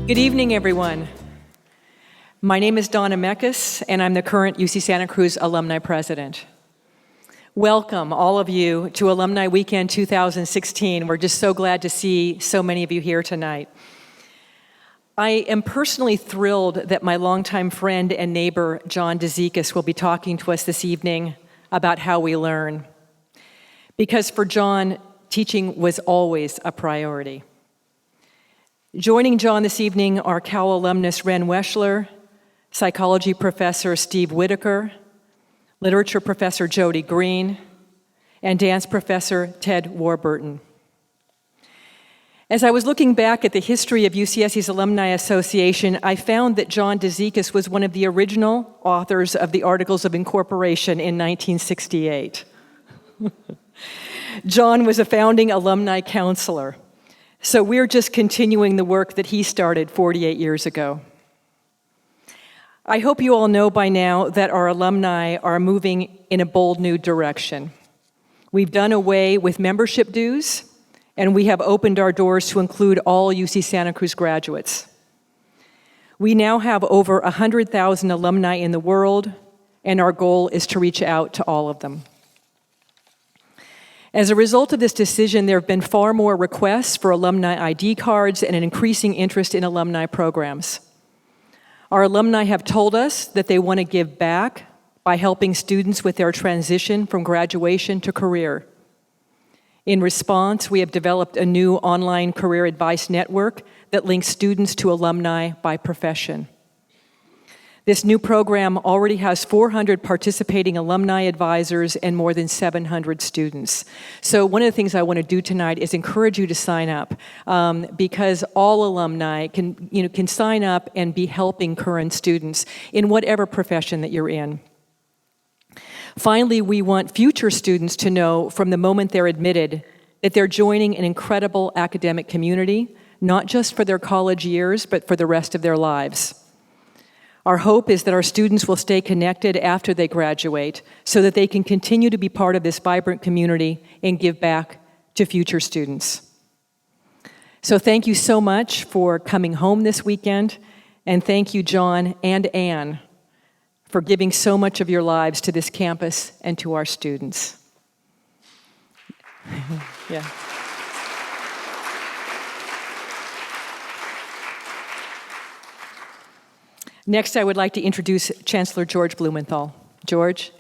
Good evening, everyone. My name is Donna Mekis, and I'm the current UC Santa Cruz Alumni President. Welcome, all of you, to Alumni Weekend 2016. We're just so glad to see so many of you here tonight. I am personally thrilled that my longtime friend and neighbor, John Dizikes, will be talking to us this evening about how we learn. Because for John, teaching was always a priority. Joining John this evening are Cowell alumnus Ren Weschler, psychology professor Steve Whittaker, literature professor Jody Greene, and dance professor Ted Warburton. As I was looking back at the history of UCSC's Alumni Association, I found that John Dizikes was one of the original authors of the Articles of Incorporation in 1968. John was a founding alumni counselor. So we're just continuing the work that he started 48 years ago. I hope you all know by now that our alumni are moving in a bold new direction. We've done away with membership dues, and we have opened our doors to include all UC Santa Cruz graduates. We now have over 100,000 alumni in the world, and our goal is to reach out to all of them. As a result of this decision, there have been far more requests for alumni ID cards and an increasing interest in alumni programs. Our alumni have told us that they want to give back by helping students with their transition from graduation to career. In response, we have developed a new online career advice network that links students to alumni by profession. This new program already has 400 participating alumni advisors and more than 700 students. So one of the things I want to do tonight is encourage you to sign up because all alumni can sign up and be helping current students in whatever profession that you're in. Finally, we want future students to know from the moment they're admitted that they're joining an incredible academic community, not just for their college years, but for the rest of their lives. Our hope is that our students will stay connected after they graduate so that they can continue to be part of this vibrant community and give back to future students. So thank you so much for coming home this weekend, and thank you, John and Anne, for giving so much of your lives to this campus and to our students. Yeah. Next, I would like to introduce Chancellor George Blumenthal. George.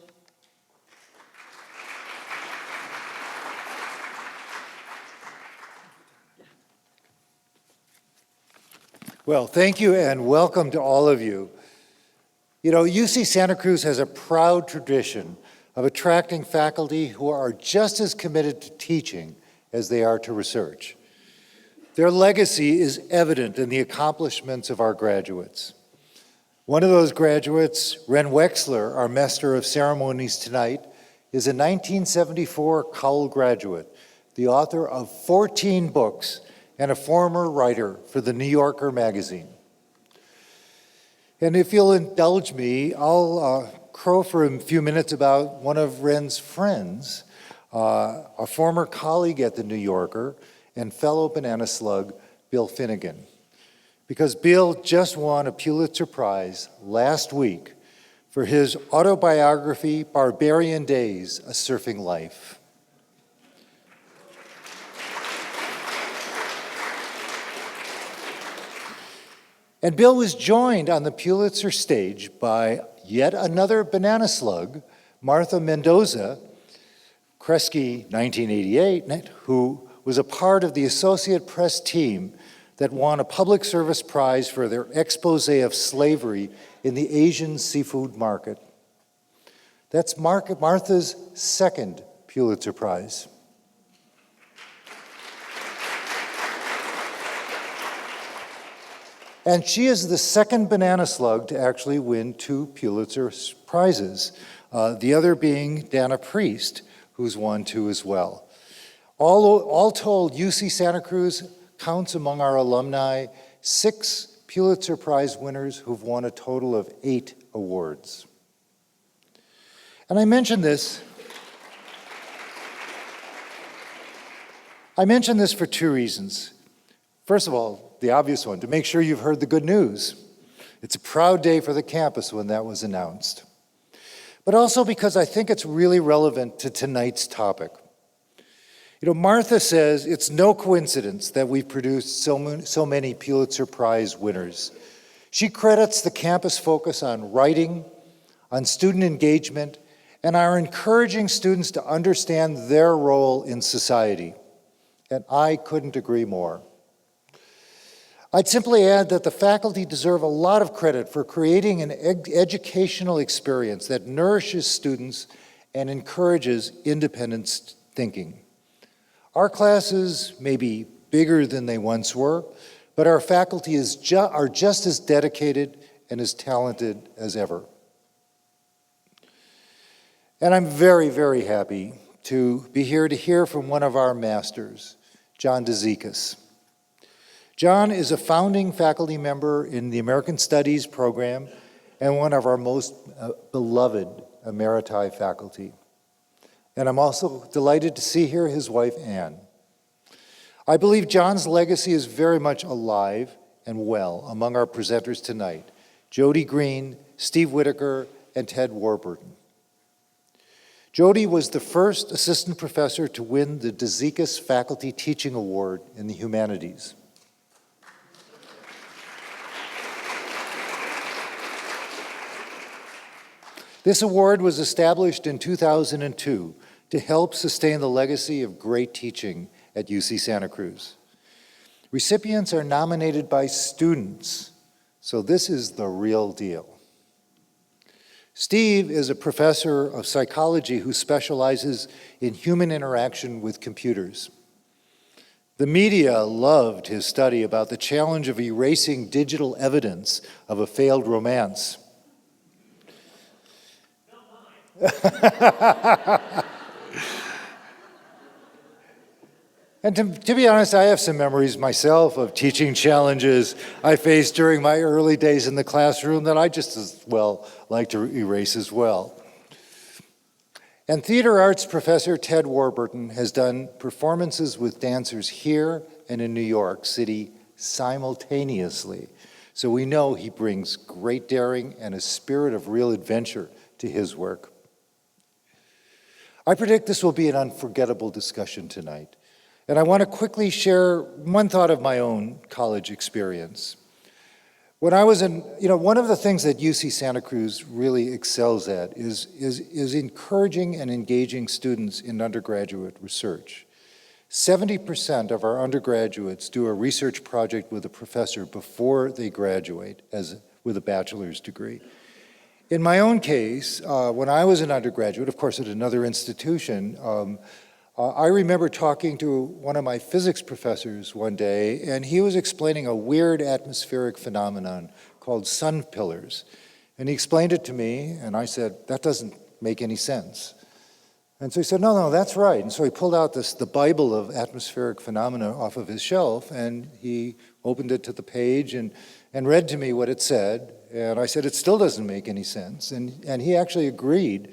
Well, thank you and welcome to all of you. You know, UC Santa Cruz has a proud tradition of attracting faculty who are just as committed to teaching as they are to research. Their legacy is evident in the accomplishments of our graduates. One of those graduates, Ren Weschler, our Master of Ceremonies tonight, is a 1974 Cowell graduate, the author of 14 books, and a former writer for the New Yorker magazine. And if you'll indulge me, I'll crow for a few minutes about one of Ren's friends, a former colleague at the New Yorker and fellow banana slug, Bill Finnegan. Because Bill just won a Pulitzer Prize last week for his autobiography, Barbarian Days, A Surfing Life. And Bill was joined on the Pulitzer stage by yet another banana slug, Martha Mendoza, Kresge 1988, who was a part of the Associate Press team that won a public service prize for their expose of slavery in the Asian seafood market. That's Martha's second Pulitzer Prize. And she is the second banana slug to actually win 2 Pulitzer Prizes, the other being Donna Priest, who's won 2 as well. All told, UC Santa Cruz counts among our alumni 6 Pulitzer Prize winners who've won a total of 8 awards. And I mention this for 2 reasons. First of all, the obvious one, to make sure you've heard the good news. It's a proud day for the campus when that was announced. But also because I think it's really relevant to tonight's topic. You know, Martha says it's no coincidence that we've produced so many Pulitzer Prize winners. She credits the campus focus on writing, on student engagement, and are encouraging students to understand their role in society. And I couldn't agree more. I'd simply add that the faculty deserve a lot of credit for creating an educational experience that nourishes students and encourages independent thinking. Our classes may be bigger than they once were, but our faculty are just as dedicated and as talented as ever. And I'm very, very happy to be here to hear from one of our masters, John Dizikes. John is a founding faculty member in the American Studies program and one of our most beloved emeriti faculty. And I'm also delighted to see here his wife, Anne. I believe John's legacy is very much alive and well among our presenters tonight, Jody Greene, Steve Whittaker, and Ted Warburton. Jody was the first assistant professor to win the Dizikes Faculty Teaching Award in the humanities. This award was established in 2002 to help sustain the legacy of great teaching at UC Santa Cruz. Recipients are nominated by students, so this is the real deal. Steve is a professor of psychology who specializes in human interaction with computers. The media loved his study about the challenge of erasing digital evidence of a failed romance. And to be honest, I have some memories myself of teaching challenges I faced during my early days in the classroom that I just as well like to erase as well. And theater arts professor Ted Warburton has done performances with dancers here and in New York City simultaneously. So we know he brings great daring and a spirit of real adventure to his work. I predict this will be an unforgettable discussion tonight. And I want to quickly share one thought of my own college experience. When I was one of the things that UC Santa Cruz really excels at is encouraging and engaging students in undergraduate research. 70% of our undergraduates do a research project with a professor before they graduate with a bachelor's degree. In my own case, when I was an undergraduate, of course at another institution, I remember talking to one of my physics professors one day, and he was explaining a weird atmospheric phenomenon called sun pillars. And he explained it to me, and I said, that doesn't make any sense. And so he said, no, that's right. And so he pulled out the Bible of atmospheric phenomena off of his shelf, and he opened it to the page and read to me what it said. And I said, it still doesn't make any sense. And he actually agreed.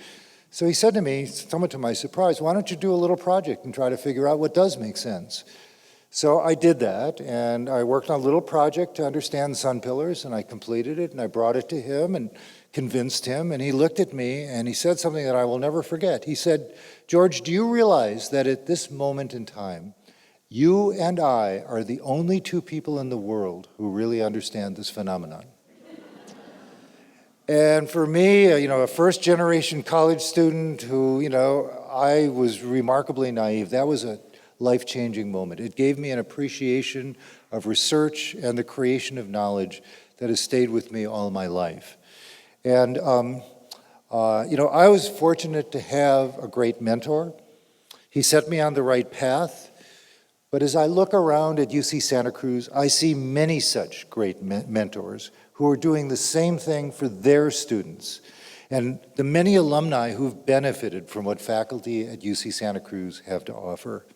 So he said to me, somewhat to my surprise, why don't you do a little project and try to figure out what does make sense? So I did that, and I worked on a little project to understand sun pillars, and I completed it, and I brought it to him and convinced him, and he looked at me, and he said something that I will never forget. He said, George, do you realize that at this moment in time, you and I are the only two people in the world who really understand this phenomenon? And for me, a first-generation college student who, I was remarkably naive, that was a life-changing moment. It gave me an appreciation of research and the creation of knowledge that has stayed with me all my life. And, I was fortunate to have a great mentor. He set me on the right path. But as I look around at UC Santa Cruz, I see many such great mentors who are doing the same thing for their students, and the many alumni who've benefited from what faculty at UC Santa Cruz have to offer.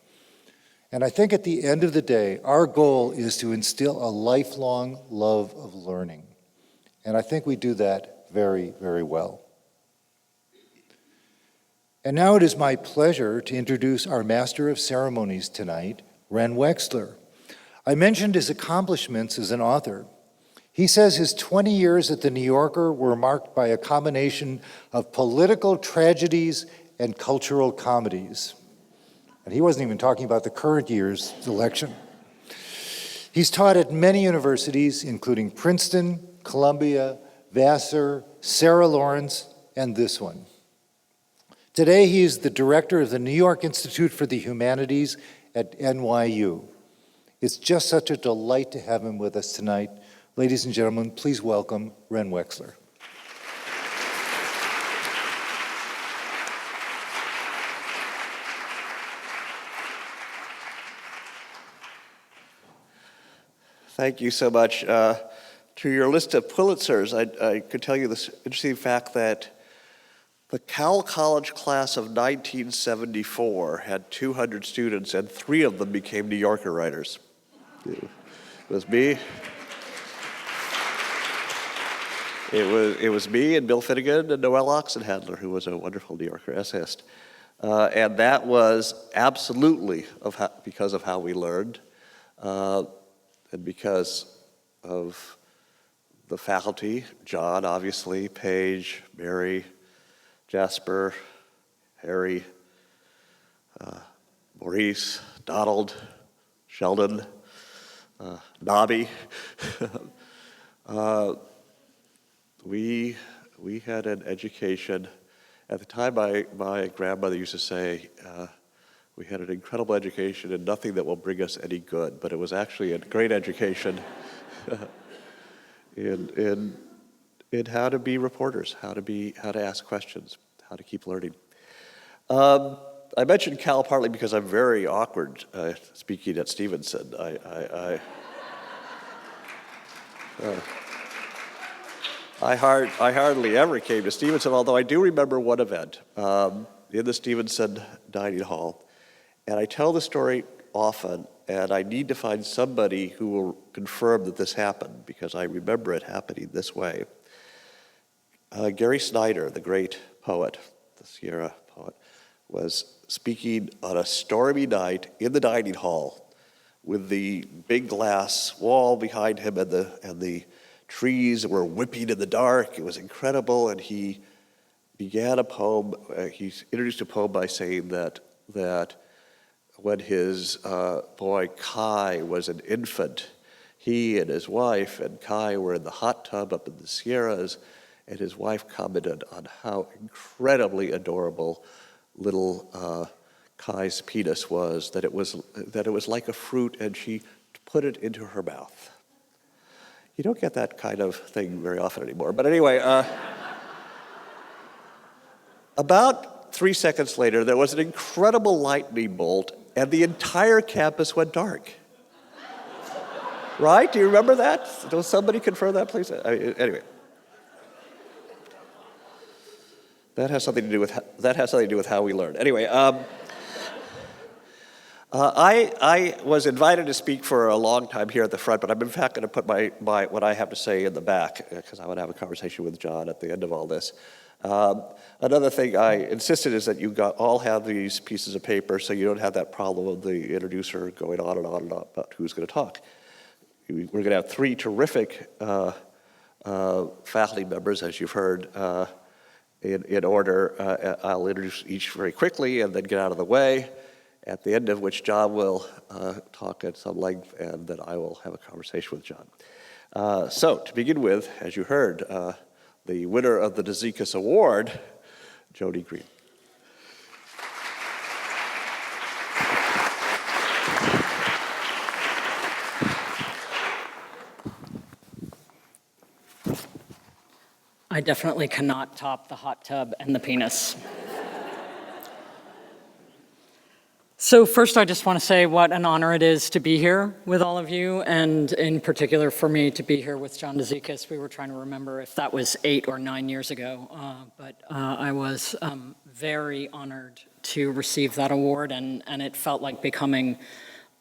And I think at the end of the day, our goal is to instill a lifelong love of learning. And I think we do that very, very well. And now it is my pleasure to introduce our Master of Ceremonies tonight, Weschler. I mentioned his accomplishments as an author. He says his 20 years at the New Yorker were marked by a combination of political tragedies and cultural comedies. And he wasn't even talking about the current year's election. He's taught at many universities, including Princeton, Columbia, Vassar, Sarah Lawrence, and this one. Today, he is the director of the New York Institute for the Humanities at NYU. It's just such a delight to have him with us tonight. Ladies and gentlemen, please welcome Ren Weschler. Thank you so much. To your list of Pulitzers, I could tell you this interesting fact that the Cowell College class of 1974 had 200 students, and 3 of them became New Yorker writers. It was me. It was me and Bill Finnegan and Noel Oxenhandler, who was a wonderful New Yorker essayist. And that was absolutely because of how we learned, and because of the faculty, John, obviously, Paige, Mary, Jasper, Harry, Maurice, Donald, Sheldon, Nobby. We had an education. At the time, my grandmother used to say, we had an incredible education and nothing that will bring us any good, but it was actually a great education in how to be reporters, how to ask questions, how to keep learning. I mentioned Cal partly because I'm very awkward speaking at Stevenson. I hardly ever came to Stevenson, although I do remember one event in the Stevenson dining hall. And I tell the story often, and I need to find somebody who will confirm that this happened, because I remember it happening this way. Gary Snyder, the great poet, the Sierra poet, was speaking on a stormy night in the dining hall with the big glass wall behind him and the trees were whipping in the dark. It was incredible, and he began a poem. He introduced a poem by saying that when his boy Kai was an infant, he and his wife and Kai were in the hot tub up in the Sierras, and his wife commented on how incredibly adorable little Kai's penis was, that it was like a fruit, and she put it into her mouth. You don't get that kind of thing very often anymore. But anyway, about 3 seconds later, there was an incredible lightning bolt, and the entire campus went dark. Right? Do you remember that? Will somebody confirm that, please? Anyway. That has something to do with how we learn. Anyway, I was invited to speak for a long time here at the front, but I'm in fact going to put my what I have to say in the back, because I want to have a conversation with John at the end of all this. Another thing I insisted is that you all have these pieces of paper, so you don't have that problem of the introducer going on and on and on about who's going to talk. We're going to have 3 terrific faculty members, as you've heard. In order, I'll introduce each very quickly and then get out of the way, at the end of which John will talk at some length, and then I will have a conversation with John. So, to begin with, as you heard, the winner of the Dizikes Award, Jody Greene. I definitely cannot top the hot tub and the penis. So first, I just want to say what an honor it is to be here with all of you, and in particular for me to be here with John Dizikes. We were trying to remember if that was 8 or 9 years ago, but I was very honored to receive that award, and it felt like becoming,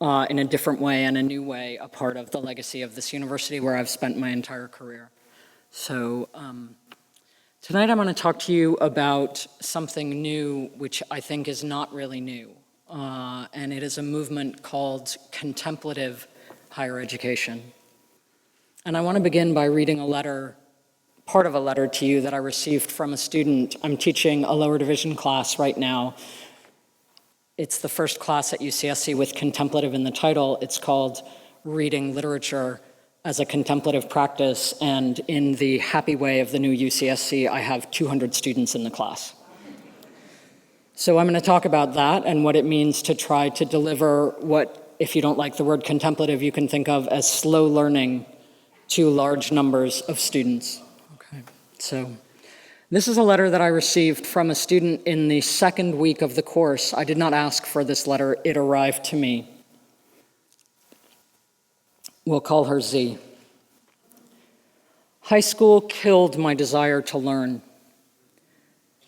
in a different way and a new way, a part of the legacy of this university where I've spent my entire career. So tonight I'm going to talk to you about something new, which I think is not really new. And it is a movement called contemplative higher education. And I want to begin by reading a letter, part of a letter to you that I received from a student. I'm teaching a lower division class right now. It's the first class at UCSC with contemplative in the title. It's called Reading Literature as a Contemplative Practice, and in the happy way of the new UCSC, I have 200 students in the class. So I'm going to talk about that and what it means to try to deliver what, if you don't like the word contemplative, you can think of as slow learning to large numbers of students. Okay. So this is a letter that I received from a student in the second week of the course. I did not ask for this letter, it arrived to me. We'll call her Z. High school killed my desire to learn.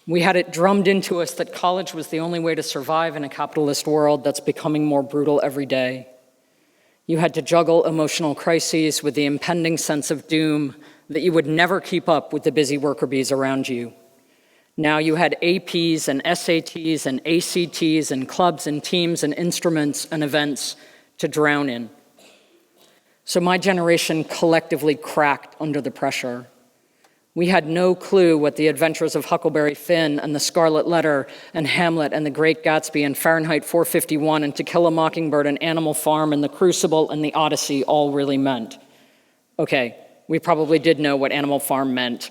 We had it drummed into us that college was the only way to survive in a capitalist world that's becoming more brutal every day. You had to juggle emotional crises with the impending sense of doom that you would never keep up with the busy worker bees around you. Now you had APs and SATs and ACTs and clubs and teams and instruments and events to drown in. So my generation collectively cracked under the pressure. We had no clue what the adventures of Huckleberry Finn and the Scarlet Letter and Hamlet and the Great Gatsby and Fahrenheit 451 and To Kill a Mockingbird and Animal Farm and The Crucible and the Odyssey all really meant. Okay, we probably did know what Animal Farm meant.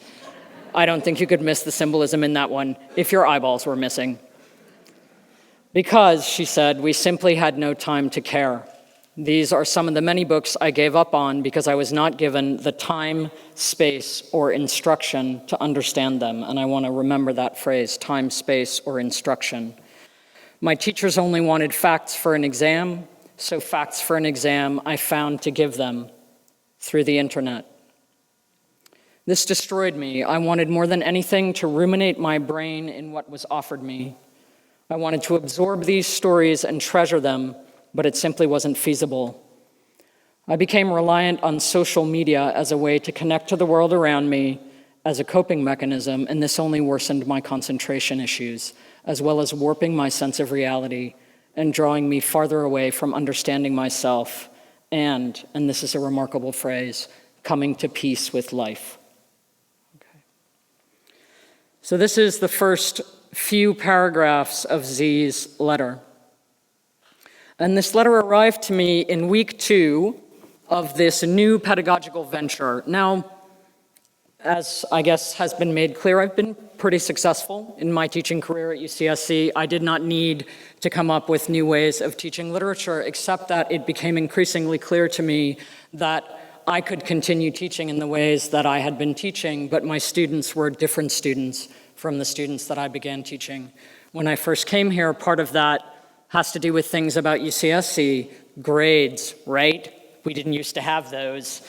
I don't think you could miss the symbolism in that one if your eyeballs were missing. Because, she said, we simply had no time to care. These are some of the many books I gave up on because I was not given the time, space, or instruction to understand them. And I want to remember that phrase, time, space, or instruction. My teachers only wanted facts for an exam, so facts for an exam I found to give them through the internet. This destroyed me. I wanted more than anything to ruminate my brain in what was offered me. I wanted to absorb these stories and treasure them, but it simply wasn't feasible. I became reliant on social media as a way to connect to the world around me as a coping mechanism, and this only worsened my concentration issues, as well as warping my sense of reality and drawing me farther away from understanding myself and this is a remarkable phrase, coming to peace with life. Okay. So this is the first few paragraphs of Z's letter. And this letter arrived to me in week 2 of this new pedagogical venture. Now, as I guess has been made clear, I've been pretty successful in my teaching career at UCSC. I did not need to come up with new ways of teaching literature, except that it became increasingly clear to me that I could continue teaching in the ways that I had been teaching, but my students were different students from the students that I began teaching. When I first came here, part of that has to do with things about UCSC, grades, right? We didn't used to have those.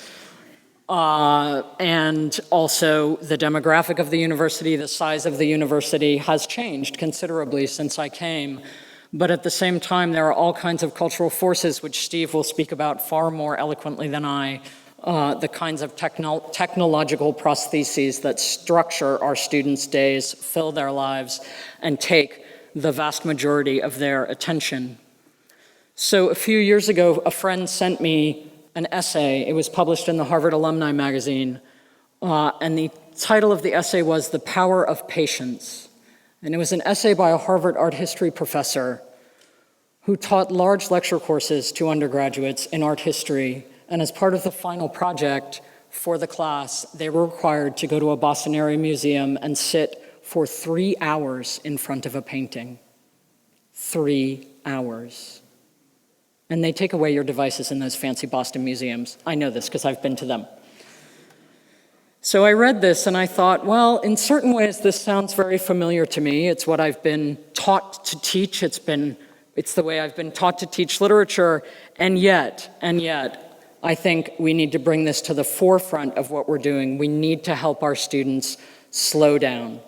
And also the demographic of the university, the size of the university has changed considerably since I came. But at the same time, there are all kinds of cultural forces, which Steve will speak about far more eloquently than I, the kinds of technological prostheses that structure our students' days, fill their lives, and take the vast majority of their attention. So a few years ago, a friend sent me an essay. It was published in the Harvard Alumni magazine, and the title of the essay was The Power of Patience. And it was an essay by a Harvard art history professor who taught large lecture courses to undergraduates in art history. And as part of the final project for the class, they were required to go to a Boston area museum and sit for 3 hours in front of a painting. 3 hours. And they take away your devices in those fancy Boston museums. I know this because I've been to them. So I read this and I thought, well, in certain ways this sounds very familiar to me. It's what I've been taught to teach. It's the way I've been taught to teach literature. And yet, I think we need to bring this to the forefront of what we're doing. We need to help our students slow down.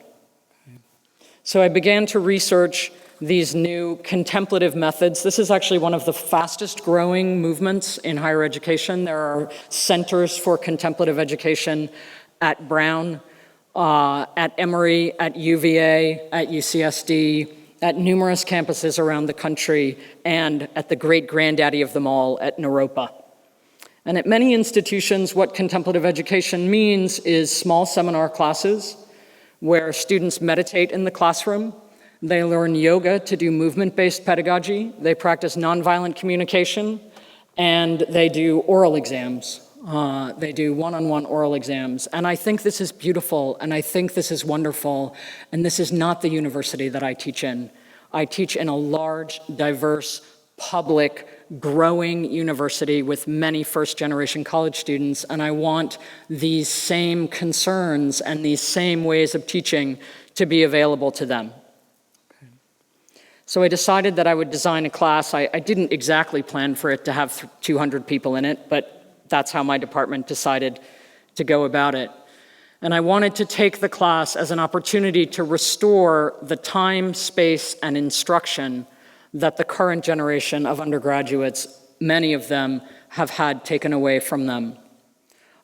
So I began to research these new contemplative methods. This is actually one of the fastest growing movements in higher education. There are centers for contemplative education at Brown, at Emory, at UVA, at UCSD, at numerous campuses around the country, and at the great granddaddy of them all, at Naropa. And at many institutions, what contemplative education means is small seminar classes where students meditate in the classroom. They learn yoga to do movement-based pedagogy. They practice nonviolent communication, and they do oral exams. They do one-on-one oral exams. And I think this is beautiful, and I think this is wonderful, and this is not the university that I teach in. I teach in a large, diverse, public, growing university with many first-generation college students, and I want these same concerns and these same ways of teaching to be available to them. So I decided that I would design a class. I didn't exactly plan for it to have 200 people in it, but that's how my department decided to go about it. And I wanted to take the class as an opportunity to restore the time, space, and instruction that the current generation of undergraduates, many of them, have had taken away from them.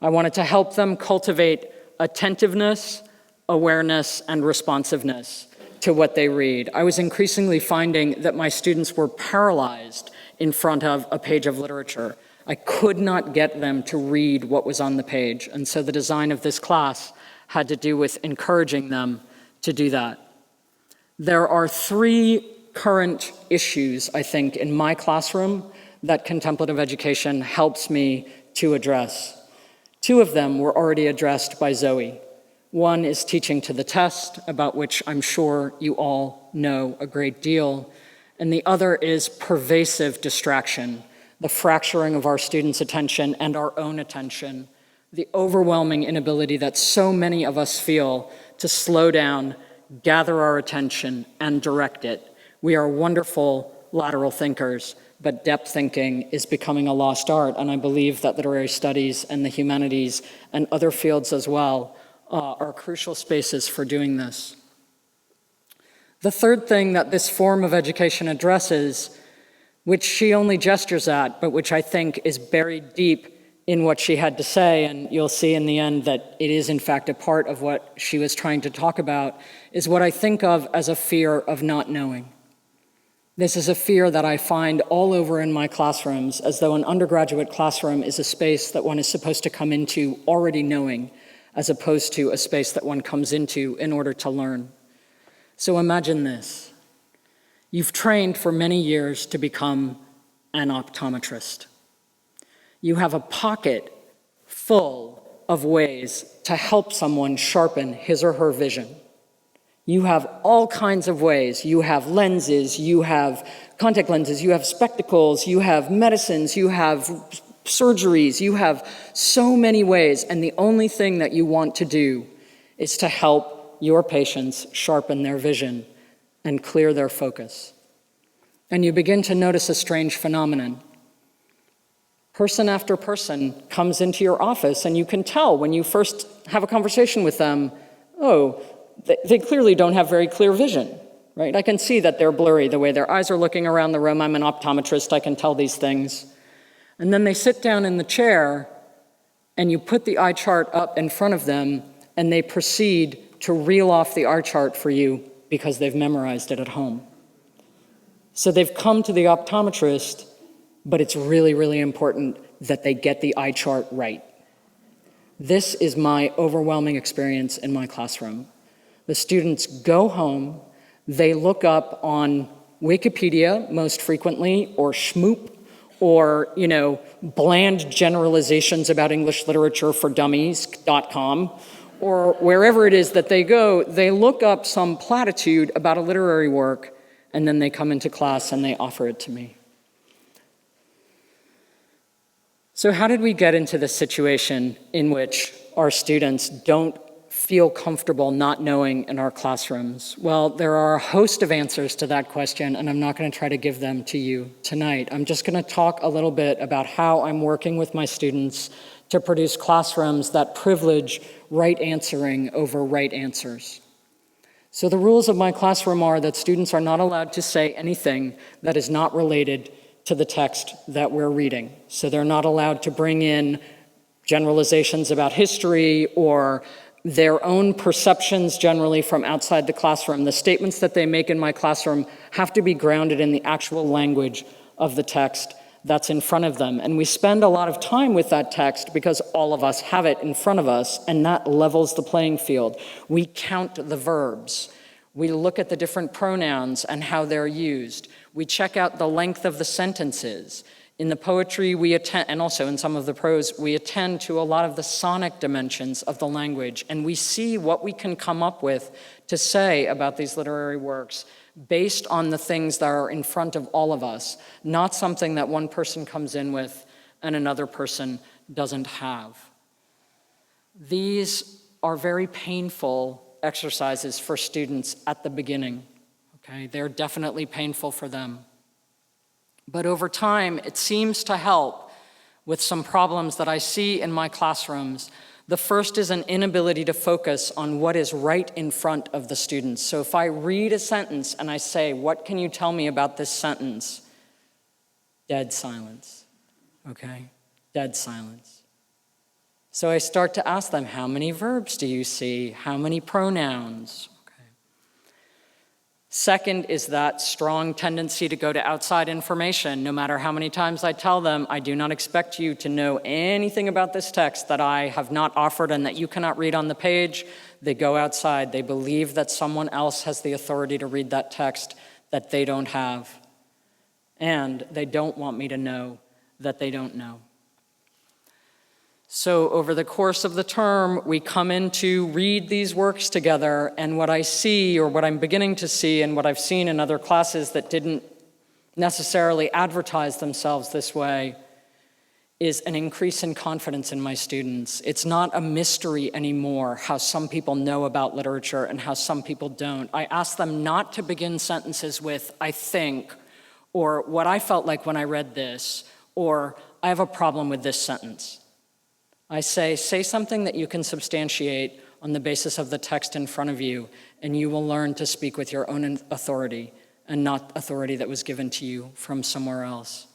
I wanted to help them cultivate attentiveness, awareness, and responsiveness to what they read. I was increasingly finding that my students were paralyzed in front of a page of literature. I could not get them to read what was on the page, and so the design of this class had to do with encouraging them to do that. There are 3 current issues, I think, in my classroom that contemplative education helps me to address. 2 of them were already addressed by Zoe. One is teaching to the test, about which I'm sure you all know a great deal, and the other is pervasive distraction, the fracturing of our students' attention and our own attention, the overwhelming inability that so many of us feel to slow down, gather our attention, and direct it. We are wonderful lateral thinkers, but depth thinking is becoming a lost art, and I believe that literary studies and the humanities and other fields as well are crucial spaces for doing this. The third thing that this form of education addresses, which she only gestures at, but which I think is buried deep in what she had to say, and you'll see in the end that it is in fact a part of what she was trying to talk about, is what I think of as a fear of not knowing. This is a fear that I find all over in my classrooms, as though an undergraduate classroom is a space that one is supposed to come into already knowing, as opposed to a space that one comes into in order to learn. So imagine this. You've trained for many years to become an optometrist. You have a pocket full of ways to help someone sharpen his or her vision. You have all kinds of ways. You have lenses, you have contact lenses, you have spectacles, you have medicines, you have surgeries, you have so many ways, and the only thing that you want to do is to help your patients sharpen their vision and clear their focus. And you begin to notice a strange phenomenon. Person after person comes into your office, and you can tell when you first have a conversation with them, oh, they clearly don't have very clear vision, right? I can see that they're blurry, the way their eyes are looking around the room. I'm an optometrist, I can tell these things. And then they sit down in the chair, and you put the eye chart up in front of them, and they proceed to reel off the eye chart for you because they've memorized it at home. So they've come to the optometrist, but it's really, really important that they get the eye chart right. This is my overwhelming experience in my classroom. The students go home, they look up on Wikipedia most frequently, or Schmoop, or, bland generalizations about English literature for dummies.com, or wherever it is that they go, they look up some platitude about a literary work, and then they come into class and they offer it to me. So how did we get into this situation in which our students don't feel comfortable not knowing in our classrooms? Well, there are a host of answers to that question, and I'm not going to try to give them to you tonight. I'm just going to talk a little bit about how I'm working with my students to produce classrooms that privilege right answering over right answers. So the rules of my classroom are that students are not allowed to say anything that is not related to the text that we're reading. So they're not allowed to bring in generalizations about history or their own perceptions generally from outside the classroom. The statements that they make in my classroom have to be grounded in the actual language of the text that's in front of them. And we spend a lot of time with that text because all of us have it in front of us, and that levels the playing field. We count the verbs. We look at the different pronouns and how they're used. We check out the length of the sentences. In the poetry, we attend, and also in some of the prose, we attend to a lot of the sonic dimensions of the language, and we see what we can come up with to say about these literary works based on the things that are in front of all of us, not something that one person comes in with and another person doesn't have. These are very painful exercises for students at the beginning, okay? They're definitely painful for them. But over time, it seems to help with some problems that I see in my classrooms. The first is an inability to focus on what is right in front of the students. So if I read a sentence and I say, "What can you tell me about this sentence?" Dead silence, okay? Dead silence. So I start to ask them, how many verbs do you see? How many pronouns? Okay. Second is that strong tendency to go to outside information. No matter how many times I tell them, I do not expect you to know anything about this text that I have not offered and that you cannot read on the page, they go outside. They believe that someone else has the authority to read that text that they don't have. And they don't want me to know that they don't know. So over the course of the term, we come in to read these works together, and what I see, or what I'm beginning to see, and what I've seen in other classes that didn't necessarily advertise themselves this way, is an increase in confidence in my students. It's not a mystery anymore how some people know about literature and how some people don't. I ask them not to begin sentences with, "I think," or "what I felt like when I read this," or "I have a problem with this sentence." I say something that you can substantiate on the basis of the text in front of you, and you will learn to speak with your own authority and not authority that was given to you from somewhere else.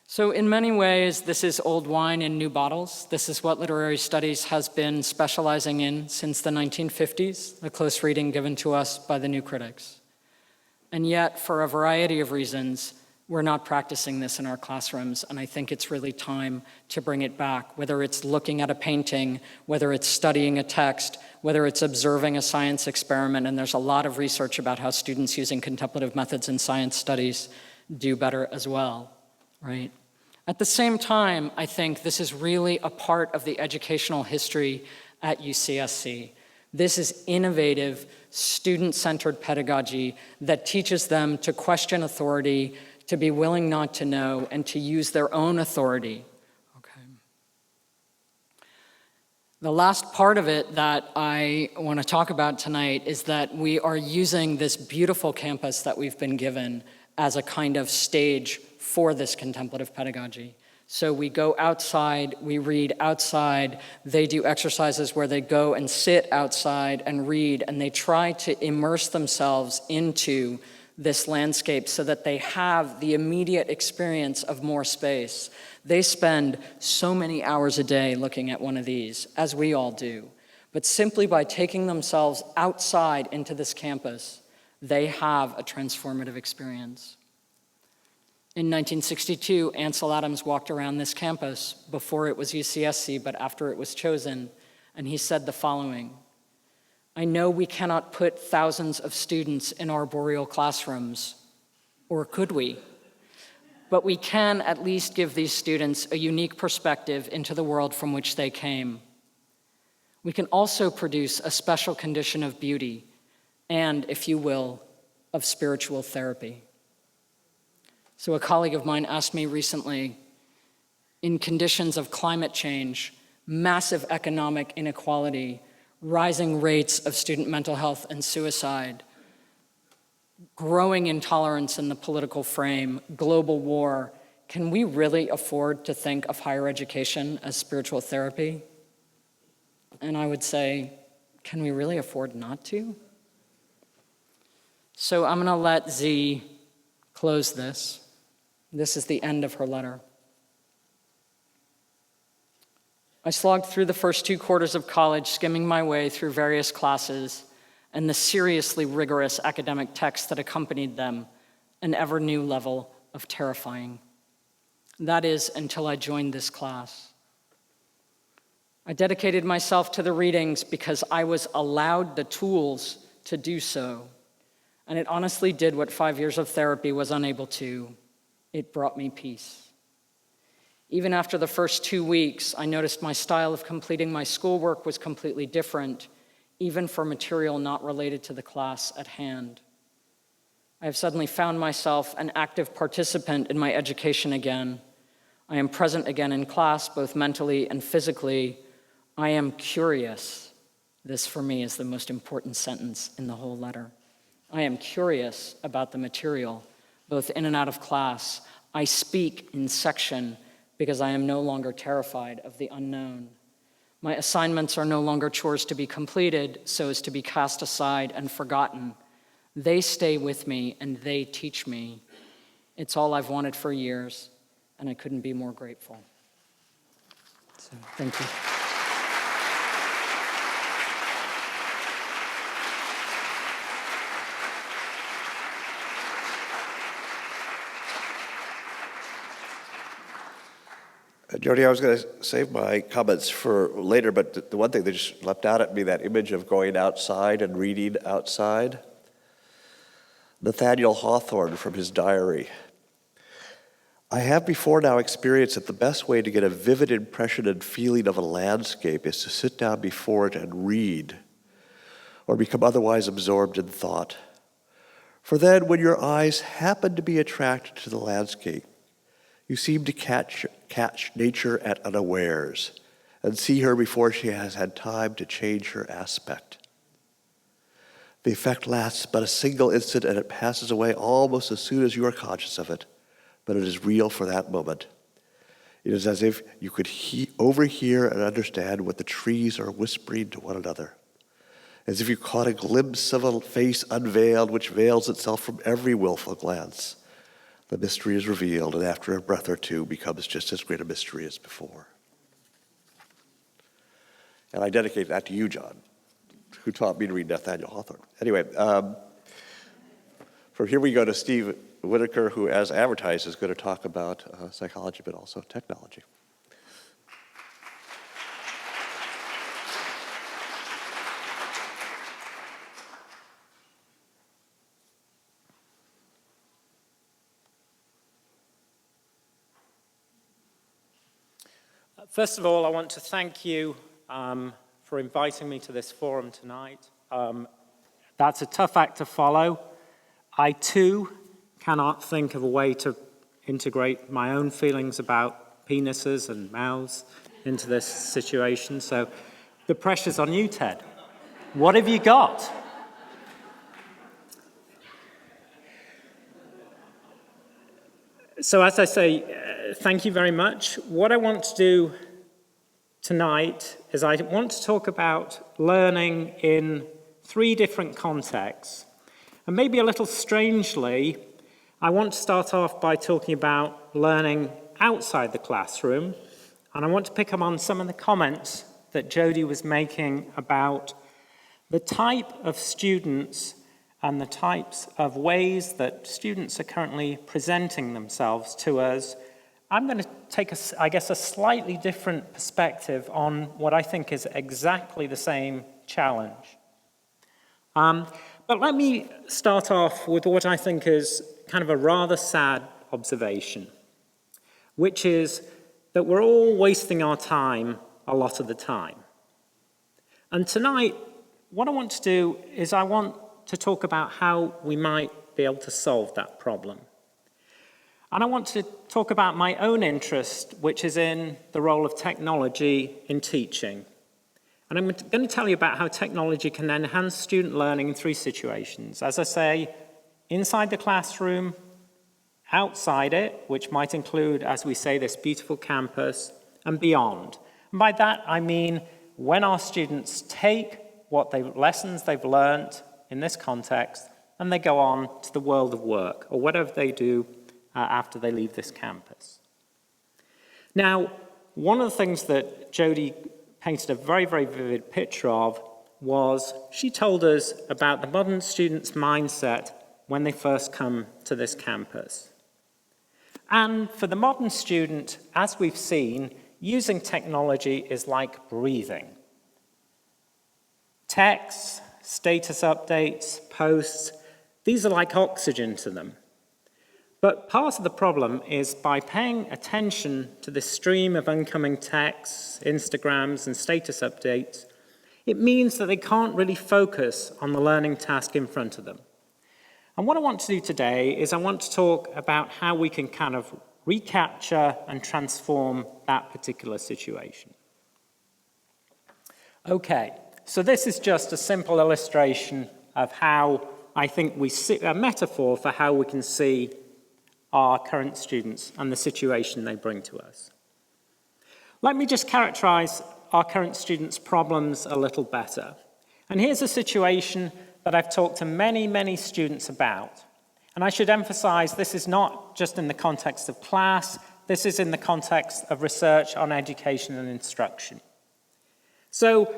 So in many ways, this is old wine in new bottles. This is what literary studies has been specializing in since the 1950s, the close reading given to us by the new critics. And yet, for a variety of reasons, we're not practicing this in our classrooms, and I think it's really time to bring it back, whether it's looking at a painting, whether it's studying a text, whether it's observing a science experiment, and there's a lot of research about how students using contemplative methods in science studies do better as well, right? At the same time, I think this is really a part of the educational history at UCSC. This is innovative, student-centered pedagogy that teaches them to question authority, to be willing not to know, and to use their own authority. Okay. The last part of it that I want to talk about tonight is that we are using this beautiful campus that we've been given as a kind of stage for this contemplative pedagogy. So we go outside, we read outside, they do exercises where they go and sit outside and read, and they try to immerse themselves into this landscape so that they have the immediate experience of more space. They spend so many hours a day looking at one of these, as we all do. But simply by taking themselves outside into this campus, they have a transformative experience. In 1962, Ansel Adams walked around this campus before it was UCSC, but after it was chosen, and he said the following: "I know we cannot put thousands of students in arboreal classrooms, or could we? But we can at least give these students a unique perspective into the world from which they came. We can also produce a special condition of beauty and, if you will, of spiritual therapy." So a colleague of mine asked me recently, in conditions of climate change, massive economic inequality, rising rates of student mental health and suicide, growing intolerance in the political frame, global war, can we really afford to think of higher education as spiritual therapy? And I would say, can we really afford not to? So I'm gonna let Z close this. This is the end of her letter. I slogged through the first 2 quarters of college, skimming my way through various classes and the seriously rigorous academic texts that accompanied them an ever new level of terrifying. That is, until I joined this class. I dedicated myself to the readings because I was allowed the tools to do so. And it honestly did what 5 years of therapy was unable to. It brought me peace. Even after the first 2 weeks, I noticed my style of completing my schoolwork was completely different, even for material not related to the class at hand. I have suddenly found myself an active participant in my education again. I am present again in class, both mentally and physically. I am curious. This, for me, is the most important sentence in the whole letter. I am curious about the material, both in and out of class. I speak in section because I am no longer terrified of the unknown. My assignments are no longer chores to be completed so as to be cast aside and forgotten. They stay with me and they teach me. It's all I've wanted for years, and I couldn't be more grateful. So, thank you. Jody, I was going to save my comments for later, but the one thing that just leapt out at me, that image of going outside and reading outside. Nathaniel Hawthorne from his diary. I have before now experienced that the best way to get a vivid impression and feeling of a landscape is to sit down before it and read, or become otherwise absorbed in thought. For then, when your eyes happen to be attracted to the landscape, you seem to catch nature at unawares and see her before she has had time to change her aspect. The effect lasts but a single instant and it passes away almost as soon as you are conscious of it, but it is real for that moment. It is as if you could overhear and understand what the trees are whispering to one another, as if you caught a glimpse of a face unveiled which veils itself from every willful glance. The mystery is revealed, and after a breath or two becomes just as great a mystery as before. And I dedicate that to you, John, who taught me to read Nathaniel Hawthorne. Anyway, from here we go to Steve Whittaker, who, as advertised, is going to talk about psychology, but also technology. First of all, I want to thank you for inviting me to this forum tonight. That's a tough act to follow. I, too, cannot think of a way to integrate my own feelings about penises and mouths into this situation, so the pressure's on you, Ted. What have you got? So as I say, thank you very much. What I want to do tonight is I want to talk about learning in 3 different contexts. And maybe a little strangely, I want to start off by talking about learning outside the classroom. And I want to pick up on some of the comments that Jody was making about the type of students and the types of ways that students are currently presenting themselves to us. I'm going to take, a slightly different perspective on what I think is exactly the same challenge. But let me start off with what I think is kind of a rather sad observation, which is that we're all wasting our time a lot of the time. And tonight, what I want to do is I want to talk about how we might be able to solve that problem. And I want to talk about my own interest, which is in the role of technology in teaching. And I'm going to tell you about how technology can enhance student learning in 3 situations. As I say, inside the classroom, outside it, which might include, as we say, this beautiful campus, and beyond. And by that, I mean when our students take lessons they've learned in this context, and they go on to the world of work, or whatever they do after they leave this campus. Now, one of the things that Jody painted a very, very vivid picture of was she told us about the modern student's mindset when they first come to this campus. And for the modern student, as we've seen, using technology is like breathing. Texts, status updates, posts, these are like oxygen to them. But part of the problem is by paying attention to the stream of incoming texts, Instagrams, and status updates, it means that they can't really focus on the learning task in front of them. And what I want to do today is I want to talk about how we can kind of recapture and transform that particular situation. Okay, so this is just a simple illustration of how I think we see a metaphor for how we can see our current students and the situation they bring to us. Let me just characterize our current students' problems a little better. And here's a situation that I've talked to many, many students about. And I should emphasize this is not just in the context of class, this is in the context of research on education and instruction. So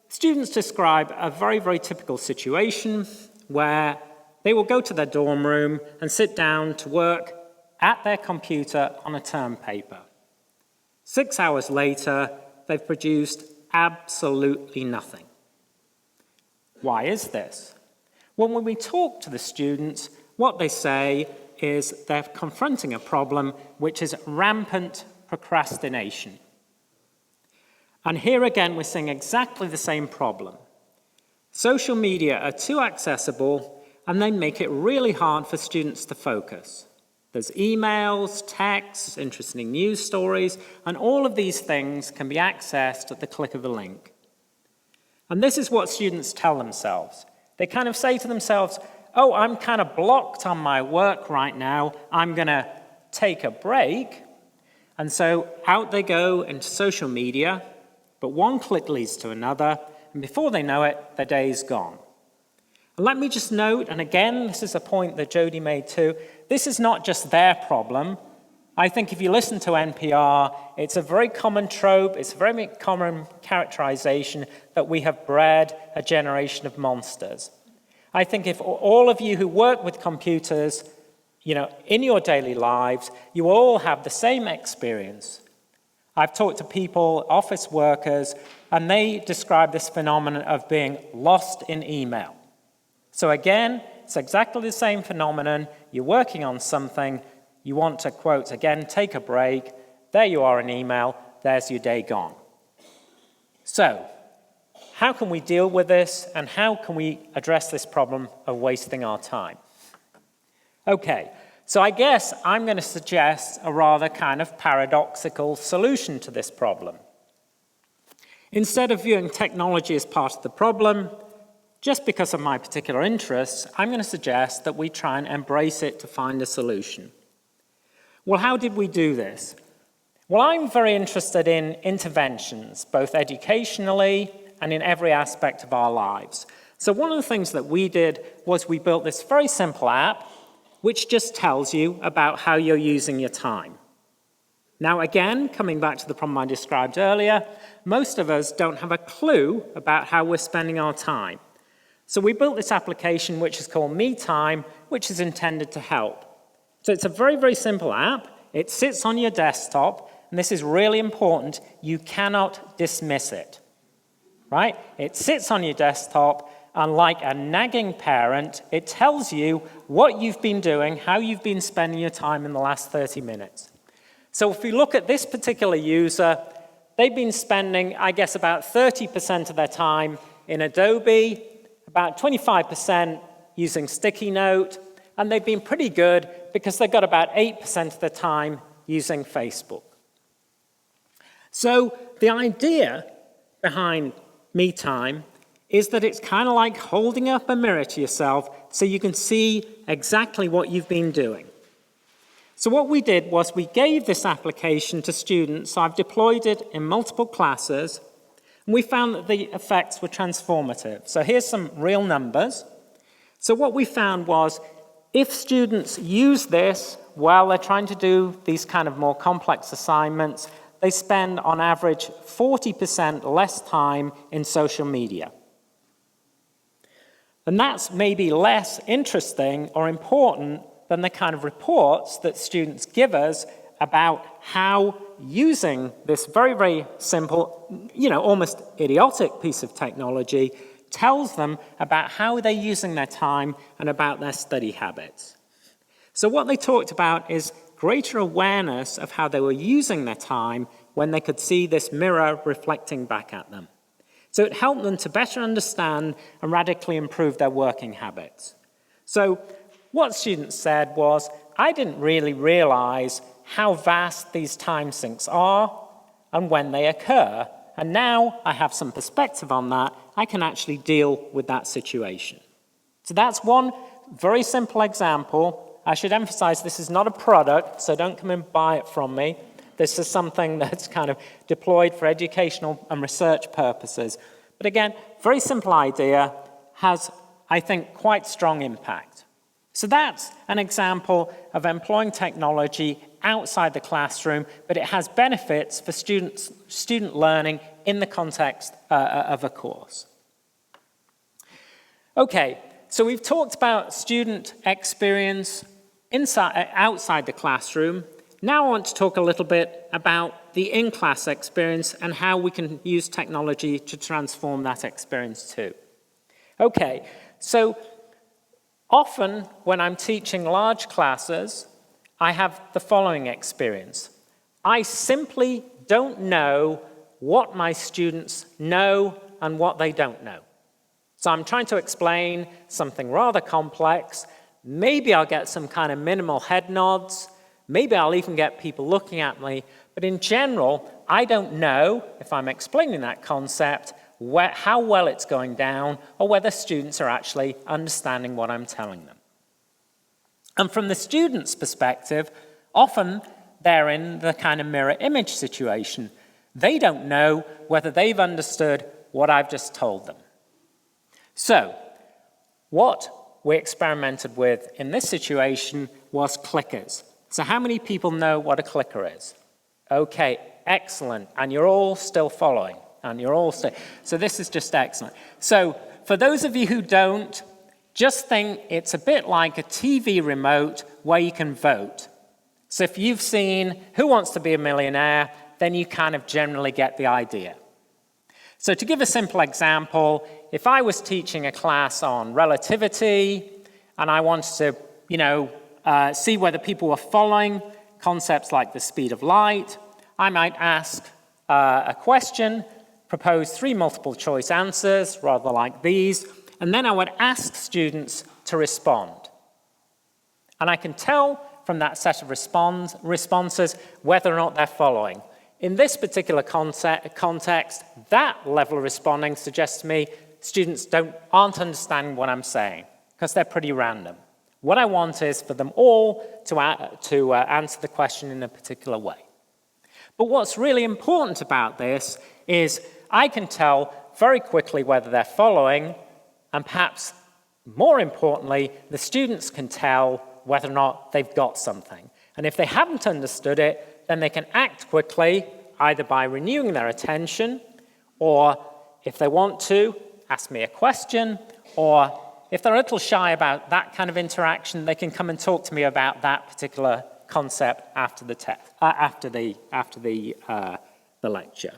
students describe a very, very typical situation where they will go to their dorm room and sit down to work at their computer on a term paper. 6 hours later, they've produced absolutely nothing. Why is this? Well, when we talk to the students, what they say is they're confronting a problem which is rampant procrastination. And here again, we're seeing exactly the same problem. Social media are too accessible, and they make it really hard for students to focus. There's emails, texts, interesting news stories, and all of these things can be accessed at the click of a link. And this is what students tell themselves. They kind of say to themselves, oh, I'm kind of blocked on my work right now. I'm going to take a break. And so out they go into social media, but one click leads to another, and before they know it, their day's gone. And let me just note, and again, this is a point that Jody made too, this is not just their problem. I think if you listen to NPR, it's a very common trope, it's a very common characterization that we have bred a generation of monsters. I think if all of you who work with computers, in your daily lives, you all have the same experience. I've talked to people, office workers, and they describe this phenomenon of being lost in email. So again, it's exactly the same phenomenon. You're working on something, you want to, quote, again, take a break. There you are in email, there's your day gone. So, how can we deal with this, and how can we address this problem of wasting our time? Okay, so I guess I'm going to suggest a rather kind of paradoxical solution to this problem. Instead of viewing technology as part of the problem, just because of my particular interests, I'm going to suggest that we try and embrace it to find a solution. Well, how did we do this? Well, I'm very interested in interventions, both educationally and in every aspect of our lives. So one of the things that we did was we built this very simple app which just tells you about how you're using your time. Now again, coming back to the problem I described earlier, most of us don't have a clue about how we're spending our time. So we built this application which is called Me Time, which is intended to help. So it's a very, very simple app. It sits on your desktop, and this is really important. You cannot dismiss it, right? It sits on your desktop, and like a nagging parent, it tells you what you've been doing, how you've been spending your time in the last 30 minutes. So if we look at this particular user, they've been spending, I guess, about 30% of their time in Adobe, about 25% using Sticky Note, and they've been pretty good because they've got about 8% of the time using Facebook. So the idea behind Me Time is that it's kind of like holding up a mirror to yourself so you can see exactly what you've been doing. So what we did was we gave this application to students. So I've deployed it in multiple classes, and we found that the effects were transformative. So here's some real numbers. So what we found was if students use this while they're trying to do these kind of more complex assignments, they spend on average 40% less time in social media. And that's maybe less interesting or important than the kind of reports that students give us about how using this very, very simple, almost idiotic piece of technology tells them about how they're using their time and about their study habits. So what they talked about is greater awareness of how they were using their time when they could see this mirror reflecting back at them. So it helped them to better understand and radically improve their working habits. So what students said was, I didn't really realize how vast these time sinks are and when they occur. And now I have some perspective on that. I can actually deal with that situation. So that's one very simple example. I should emphasize this is not a product, so don't come and buy it from me. This is something that's kind of deployed for educational and research purposes. But again, very simple idea, has, I think, quite strong impact. So that's an example of employing technology outside the classroom, but it has benefits for student learning in the context of a course. Okay, so we've talked about student experience outside the classroom. Now I want to talk a little bit about the in-class experience and how we can use technology to transform that experience too. Okay, so often when I'm teaching large classes, I have the following experience. I simply don't know what my students know and what they don't know. So I'm trying to explain something rather complex. Maybe I'll get some kind of minimal head nods. Maybe I'll even get people looking at me. But in general, I don't know, if I'm explaining that concept, how well it's going down or whether students are actually understanding what I'm telling them. And from the student's perspective, often they're in the kind of mirror image situation. They don't know whether they've understood what I've just told them. So, what we experimented with in this situation was clickers. So how many people know what a clicker is? Okay, excellent. And you're all still following. So this is just excellent. So for those of you who don't, just think it's a bit like a TV remote where you can vote. So if you've seen Who Wants to Be a Millionaire, then you kind of generally get the idea. So to give a simple example, if I was teaching a class on relativity and I wanted to, see whether people were following concepts like the speed of light, I might ask a question, propose 3 multiple choice answers, rather like these, and then I would ask students to respond. And I can tell from that set of responses whether or not they're following. In this particular context, that level of responding suggests to me students aren't understanding what I'm saying, because they're pretty random. What I want is for them all to answer the question in a particular way. But what's really important about this is I can tell very quickly whether they're following, and perhaps more importantly, the students can tell whether or not they've got something. And if they haven't understood it, then they can act quickly, either by renewing their attention, or if they want to, ask me a question, or if they're a little shy about that kind of interaction, they can come and talk to me about that particular concept after the lecture.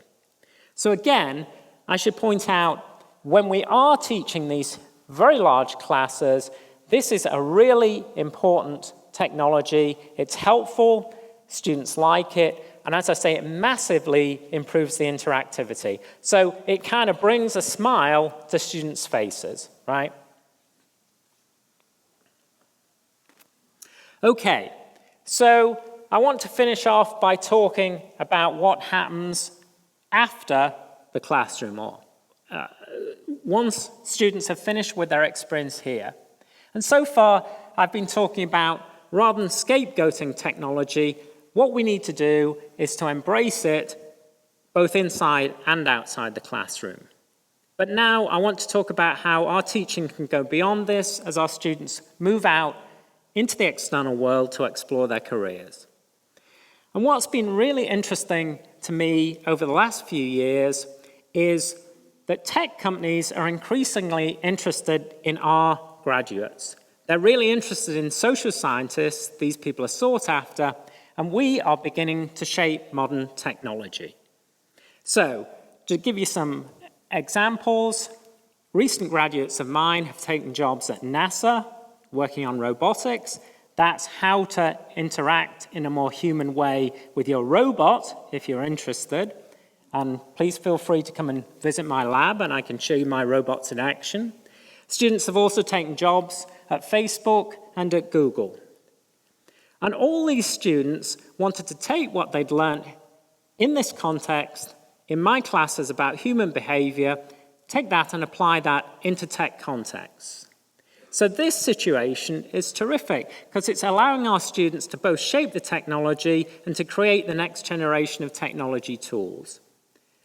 So again, I should point out, when we are teaching these very large classes, this is a really important technology. It's helpful, students like it, and as I say, it massively improves the interactivity. So it kind of brings a smile to students' faces, right? Okay, so I want to finish off by talking about what happens after the classroom, or once students have finished with their experience here. And so far, I've been talking about, rather than scapegoating technology, what we need to do is to embrace it both inside and outside the classroom. But now I want to talk about how our teaching can go beyond this as our students move out into the external world to explore their careers. And what's been really interesting to me over the last few years is that tech companies are increasingly interested in our graduates. They're really interested in social scientists. These people are sought after, and we are beginning to shape modern technology. So, to give you some examples, recent graduates of mine have taken jobs at NASA, working on robotics. That's how to interact in a more human way with your robot, if you're interested. And please feel free to come and visit my lab, and I can show you my robots in action. Students have also taken jobs at Facebook and at Google. And all these students wanted to take what they'd learned in this context, in my classes about human behavior, take that and apply that into tech contexts. So this situation is terrific because it's allowing our students to both shape the technology and to create the next generation of technology tools.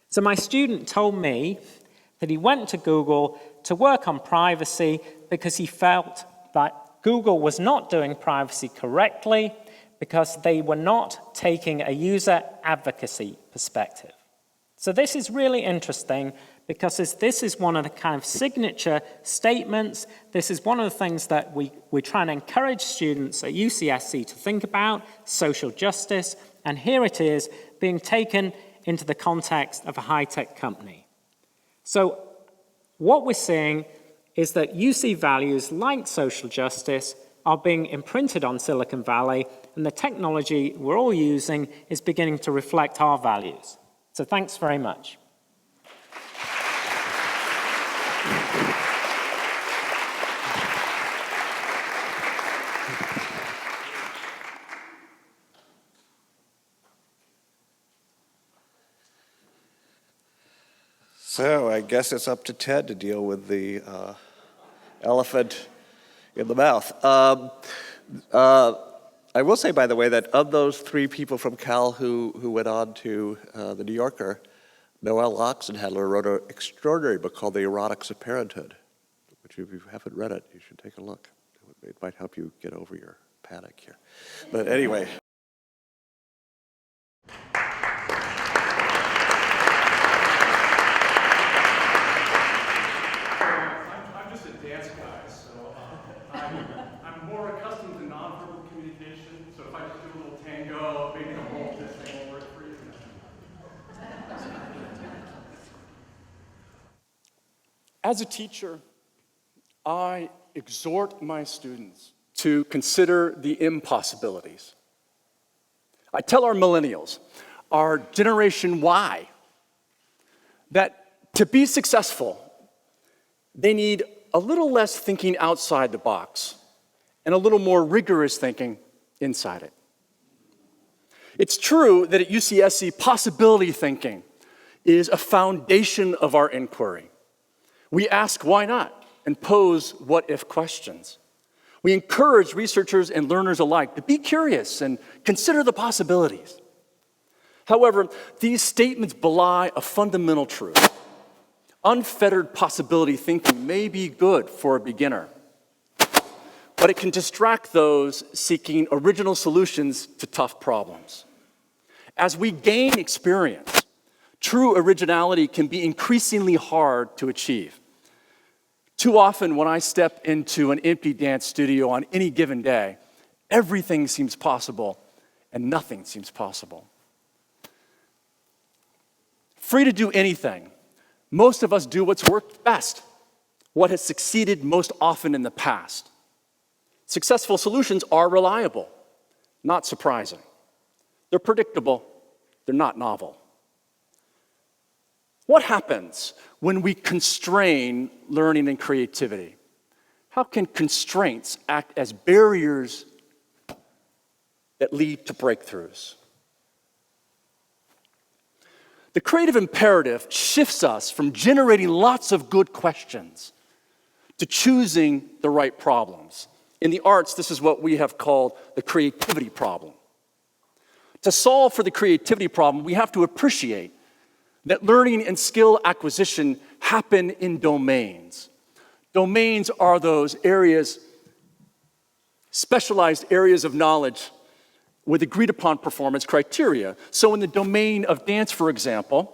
So my student told me that he went to Google to work on privacy because he felt that Google was not doing privacy correctly because they were not taking a user advocacy perspective. So this is really interesting because this is one of the kind of signature statements. This is one of the things that we try and encourage students at UCSC to think about, social justice, and here it is being taken into the context of a high-tech company. So what we're seeing is that UC values like social justice are being imprinted on Silicon Valley, and the technology we're all using is beginning to reflect our values. So thanks very much. So I guess it's up to Ted to deal with the elephant in the mouth. I will say, by the way, that of those 3 people from Cal who went on to the New Yorker, Noel Oxenhedler wrote an extraordinary book called The Erotics of Parenthood, which if you haven't read it, you should take a look. It might help you get over your panic here. But anyway. I'm just a dance guy, so I'm more accustomed to nonverbal communication. So if I just do a little tango, maybe the whole this thing will work for you. As a teacher, I exhort my students to consider the impossibilities. I tell our millennials, our Generation Y, that to be successful, they need a little less thinking outside the box and a little more rigorous thinking inside it. It's true that at UCSC, possibility thinking is a foundation of our inquiry. We ask why not and pose what-if questions. We encourage researchers and learners alike to be curious and consider the possibilities. However, these statements belie a fundamental truth. Unfettered possibility thinking may be good for a beginner, but it can distract those seeking original solutions to tough problems. As we gain experience, true originality can be increasingly hard to achieve. Too often when I step into an empty dance studio on any given day, everything seems possible and nothing seems possible. Free to do anything, most of us do what's worked best, what has succeeded most often in the past. Successful solutions are reliable, not surprising. They're predictable, they're not novel. What happens when we constrain learning and creativity? How can constraints act as barriers that lead to breakthroughs? The creative imperative shifts us from generating lots of good questions to choosing the right problems. In the arts, this is what we have called the creativity problem. To solve for the creativity problem, we have to appreciate that learning and skill acquisition happen in domains. Domains are those areas, specialized areas of knowledge with agreed upon performance criteria. So in the domain of dance, for example,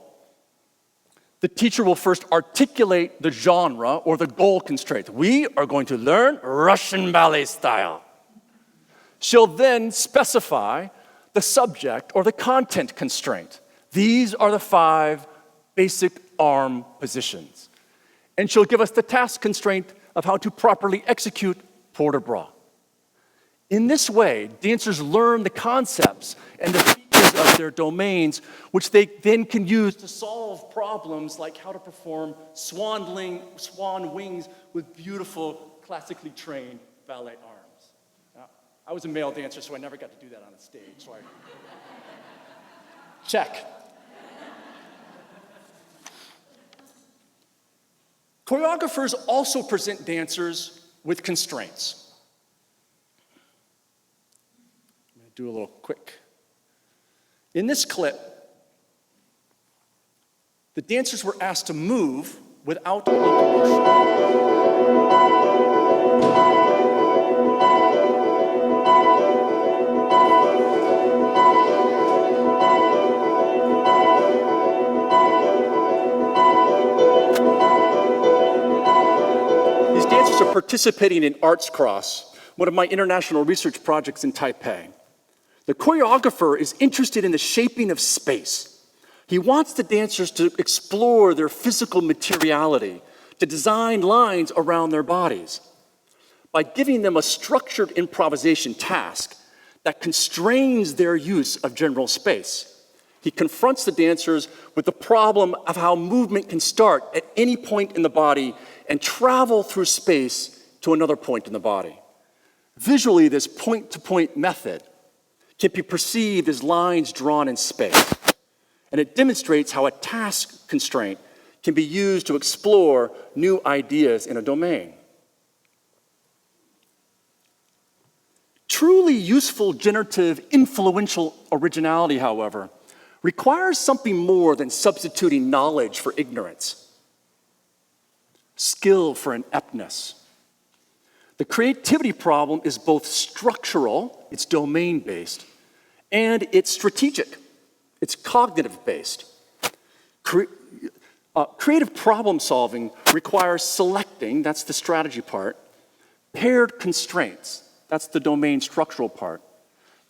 the teacher will first articulate the genre or the goal constraint. We are going to learn Russian ballet style. She'll then specify the subject or the content constraint. These are the 5 basic arm positions. And she'll give us the task constraint of how to properly execute port de bras. In this way, dancers learn the concepts and the features of their domains, which they then can use to solve problems like how to perform swan wings with beautiful, classically trained ballet arms. Now, I was a male dancer, so I never got to do that on a stage. So check. Choreographers also present dancers with constraints. I'm going to do a little quick. In this clip, the dancers were asked to move without locomotion. Participating in Arts Cross, one of my international research projects in Taipei. The choreographer is interested in the shaping of space. He wants the dancers to explore their physical materiality, to design lines around their bodies. By giving them a structured improvisation task that constrains their use of general space, he confronts the dancers with the problem of how movement can start at any point in the body and travel through space to another point in the body. Visually, this point-to-point method can be perceived as lines drawn in space, and it demonstrates how a task constraint can be used to explore new ideas in a domain. Truly useful generative influential originality, however, requires something more than substituting knowledge for ignorance, skill for ineptness. The creativity problem is both structural, it's domain-based, and it's strategic, it's cognitive-based. Creative problem solving requires selecting, that's the strategy part, paired constraints, that's the domain structural part,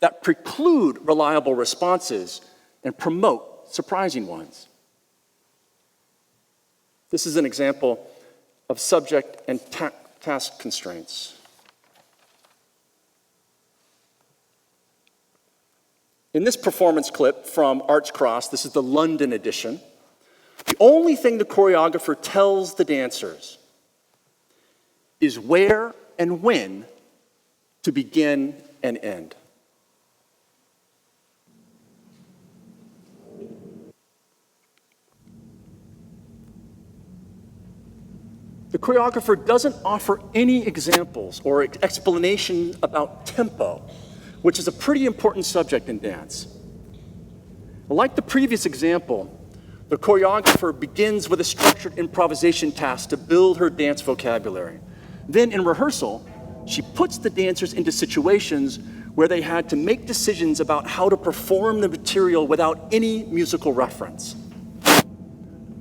that preclude reliable responses and promote surprising ones. This is an example of subject and task constraints. In this performance clip from Arts Cross, this is the London edition, the only thing the choreographer tells the dancers is where and when to begin and end. The choreographer doesn't offer any examples or explanation about tempo, which is a pretty important subject in dance. Like the previous example, the choreographer begins with a structured improvisation task to build her dance vocabulary. Then in rehearsal, she puts the dancers into situations where they had to make decisions about how to perform the material without any musical reference.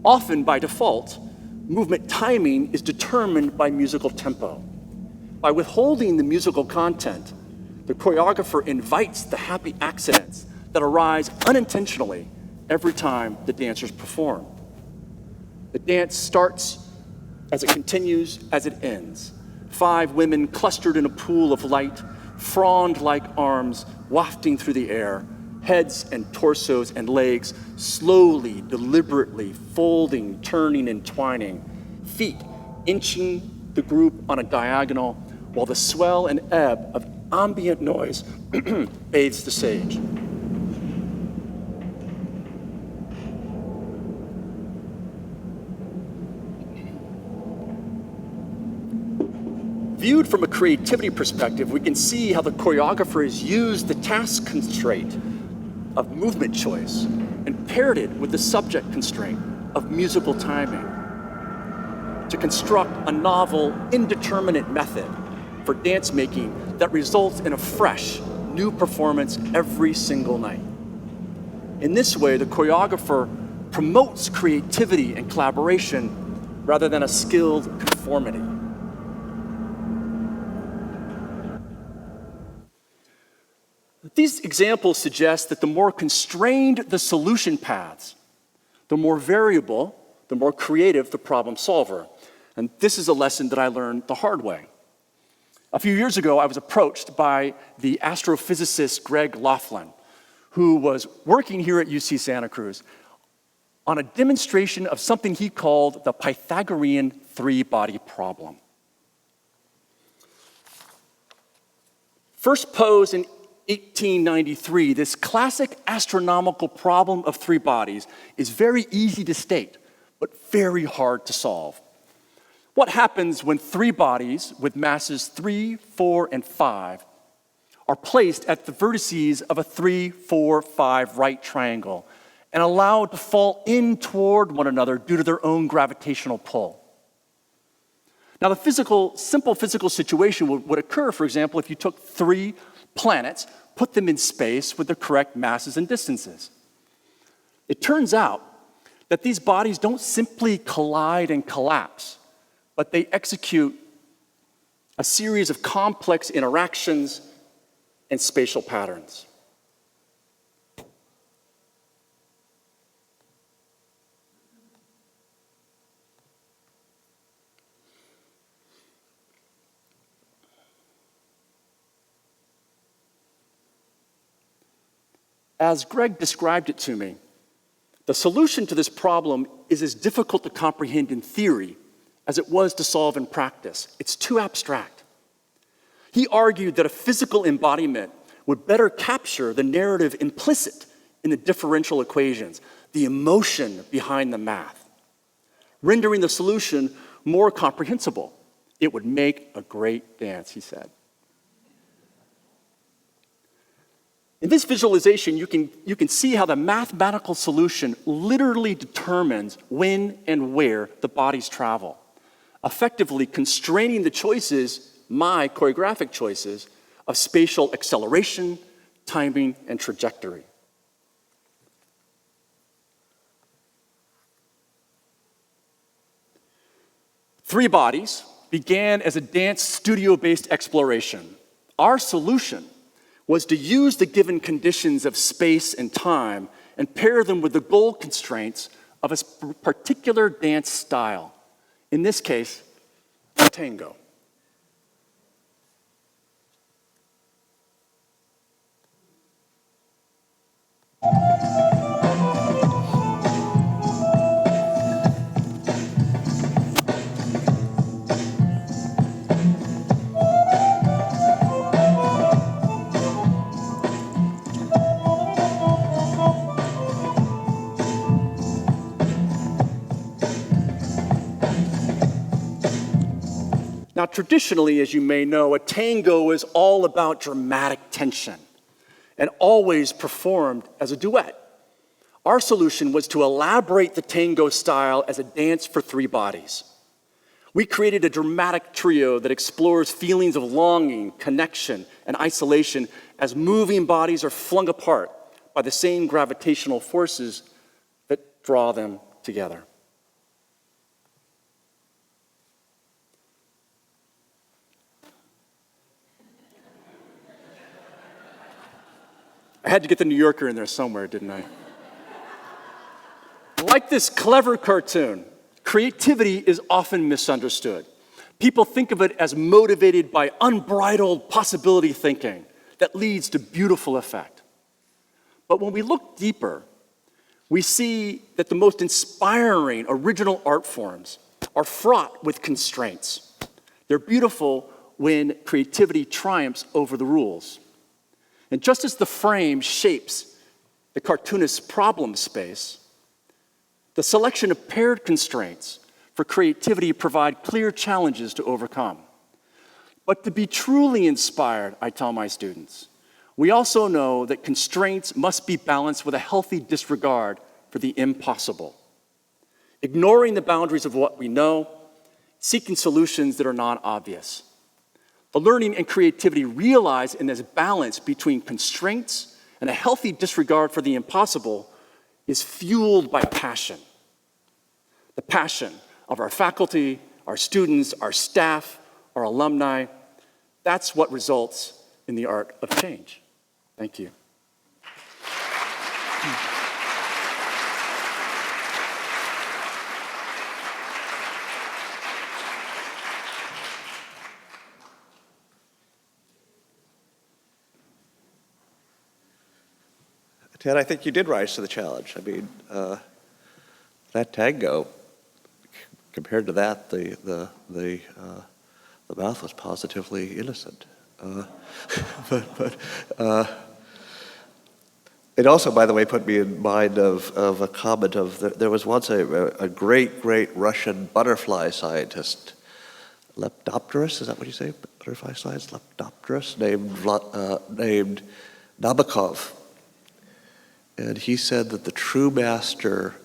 Often by default, movement timing is determined by musical tempo. By withholding the musical content, the choreographer invites the happy accidents that arise unintentionally every time the dancers perform. The dance starts as it continues, as it ends. 5 women clustered in a pool of light, frond-like arms wafting through the air, heads and torsos and legs slowly, deliberately folding, turning, and twining, feet inching the group on a diagonal while the swell and ebb of ambient noise bathes the stage. Viewed from a creativity perspective, we can see how the choreographer has used the task constraint of movement choice and paired it with the subject constraint of musical timing to construct a novel, indeterminate method for dance making that results in a fresh, new performance every single night. In this way, the choreographer promotes creativity and collaboration rather than a skilled conformity. These examples suggest that the more constrained the solution paths, the more variable, the more creative the problem solver. And this is a lesson that I learned the hard way. A few years ago, I was approached by the astrophysicist Greg Laughlin, who was working here at UC Santa Cruz on a demonstration of something he called the Pythagorean three-body problem. First posed in 1893, this classic astronomical problem of three bodies is very easy to state, but very hard to solve. What happens when three bodies with masses 3, 4, and 5 are placed at the vertices of a 3, 4, 5 right triangle and allowed to fall in toward one another due to their own gravitational pull? Now, the simple physical situation would occur, for example, if you took 3 planets, put them in space with the correct masses and distances. It turns out that these bodies don't simply collide and collapse, but they execute a series of complex interactions and spatial patterns. As Greg described it to me, the solution to this problem is as difficult to comprehend in theory as it was to solve in practice. It's too abstract. He argued that a physical embodiment would better capture the narrative implicit in the differential equations, the emotion behind the math, rendering the solution more comprehensible. It would make a great dance, he said. In this visualization, you can see how the mathematical solution literally determines when and where the bodies travel, effectively constraining the choices, my choreographic choices, of spatial acceleration, timing, and trajectory. Three Bodies began as a dance studio-based exploration. Our solution was to use the given conditions of space and time and pair them with the goal constraints of a particular dance style. In this case, tango. Now, traditionally, as you may know, a tango is all about dramatic tension and always performed as a duet. Our solution was to elaborate the tango style as a dance for three bodies. We created a dramatic trio that explores feelings of longing, connection, and isolation as moving bodies are flung apart by the same gravitational forces that draw them together. I had to get the New Yorker in there somewhere, didn't I? Like this clever cartoon, creativity is often misunderstood. People think of it as motivated by unbridled possibility thinking that leads to beautiful effect. But when we look deeper, we see that the most inspiring original art forms are fraught with constraints. They're beautiful when creativity triumphs over the rules. And just as the frame shapes the cartoonist's problem space, the selection of paired constraints for creativity provide clear challenges to overcome. But to be truly inspired, I tell my students, we also know that constraints must be balanced with a healthy disregard for the impossible, ignoring the boundaries of what we know, seeking solutions that are not obvious. The learning and creativity realized in this balance between constraints and a healthy disregard for the impossible is fueled by passion. The passion of our faculty, our students, our staff, our alumni. That's what results in the art of change. Thank you. Ted, I think you did rise to the challenge. I mean, that tango, compared to that, the mouth was positively innocent. But it also, by the way, put me in mind of a comment of there was once a great Russian butterfly scientist, Lepidopterus, is that what you say? Butterfly science, Lepidopterus, named Nabokov. And he said that the true master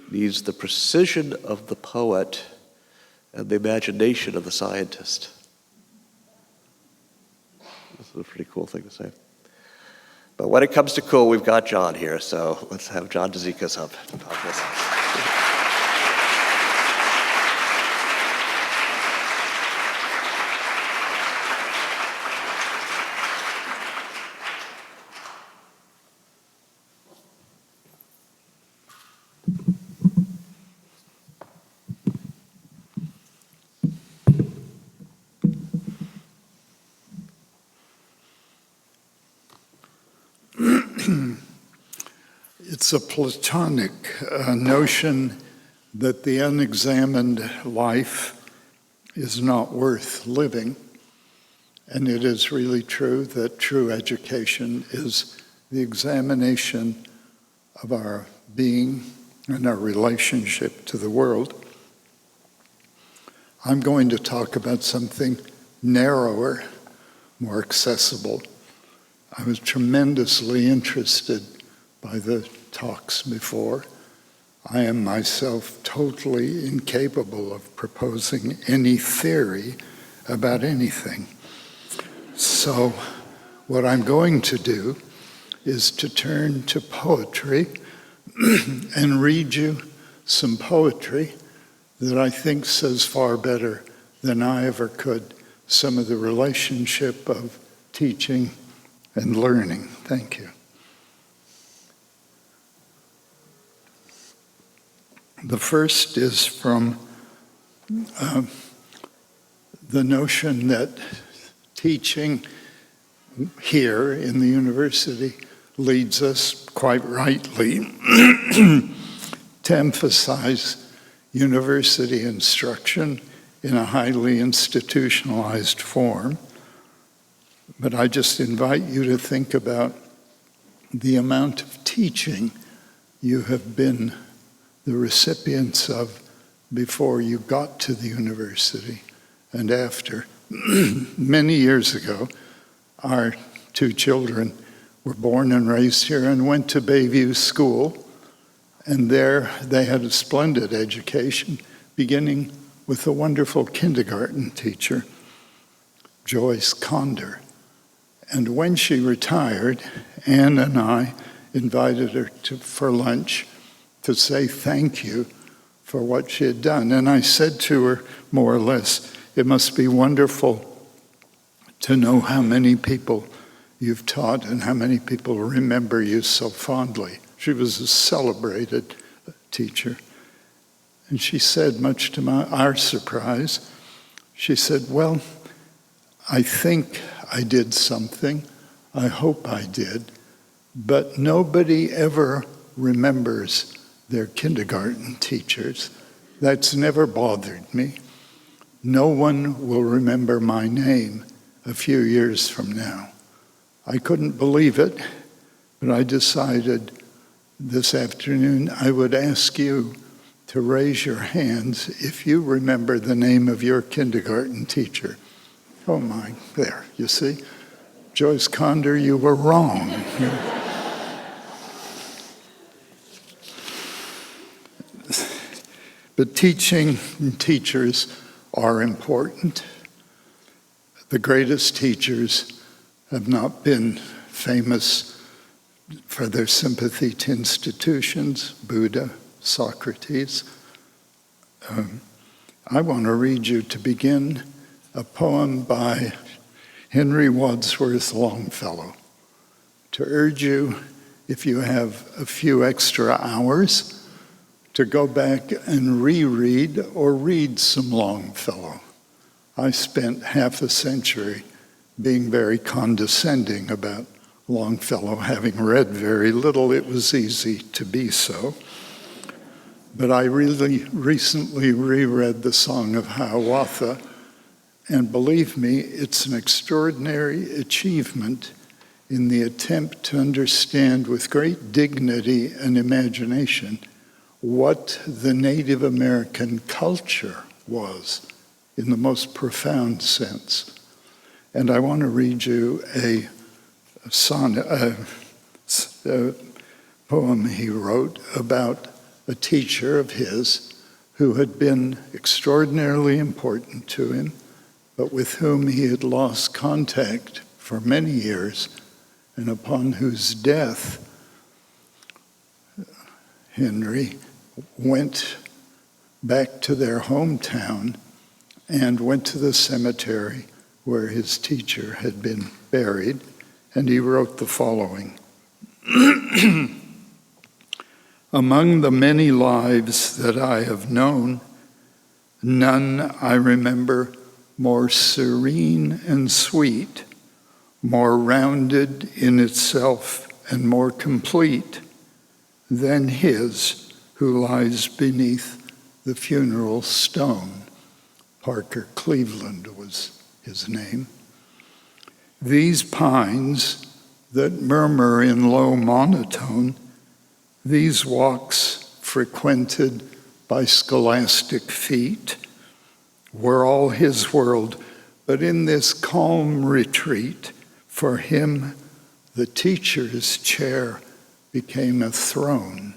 needs the precision of the poet and the imagination of the scientist. This is a pretty cool thing to say. But when it comes to cool, we've got John here, so let's have John Dizikes up to talk to us. It's a Platonic notion that the unexamined life is not worth living. And it is really true that true education is the examination of our being and our relationship to the world. I'm going to talk about something narrower, more accessible. I was tremendously interested by the talks before. I am myself totally incapable of proposing any theory about anything. So what I'm going to do is to turn to poetry and read you some poetry that I think says far better than I ever could some of the relationship of teaching and learning. Thank you. The first is from the notion that teaching here in the university leads us, quite rightly, to emphasize university instruction in a highly institutionalized form. But I just invite you to think about the amount of teaching you have been the recipients of before you got to the university and after. Many years ago, our two children were born and raised here and went to Bayview School, and there they had a splendid education, beginning with a wonderful kindergarten teacher, Joyce Conder. And when she retired, Anne and I invited her for lunch to say thank you for what she had done. And I said to her, more or less, it must be wonderful to know how many people you've taught and how many people remember you so fondly. She was a celebrated teacher. And she said, much to our surprise, she said, well, I think I did something. I hope I did. But nobody ever remembers their kindergarten teachers. That's never bothered me. No one will remember my name a few years from now. I couldn't believe it, but I decided this afternoon I would ask you to raise your hands if you remember the name of your kindergarten teacher. Oh my, there, you see? Joyce Conder, you were wrong. But teaching and teachers are important. The greatest teachers have not been famous for their sympathy to institutions, Buddha, Socrates. I want to read you, to begin, a poem by Henry Wadsworth Longfellow, to urge you, if you have a few extra hours, to go back and reread or read some Longfellow. I spent half a century being very condescending about Longfellow. Having read very little, it was easy to be so. But I really recently reread the Song of Hiawatha, and believe me, it's an extraordinary achievement in the attempt to understand with great dignity and imagination what the Native American culture was in the most profound sense. And I want to read you a poem he wrote about a teacher of his who had been extraordinarily important to him, but with whom he had lost contact for many years, and upon whose death Henry went back to their hometown and went to the cemetery where his teacher had been buried, and he wrote the following. Among the many lives that I have known, none I remember more serene and sweet, more rounded in itself and more complete than his who lies beneath the funeral stone. Parker Cleveland was his name. These pines that murmur in low monotone, these walks frequented by scholastic feet, were all his world, but in this calm retreat, for him, the teacher's chair became a throne.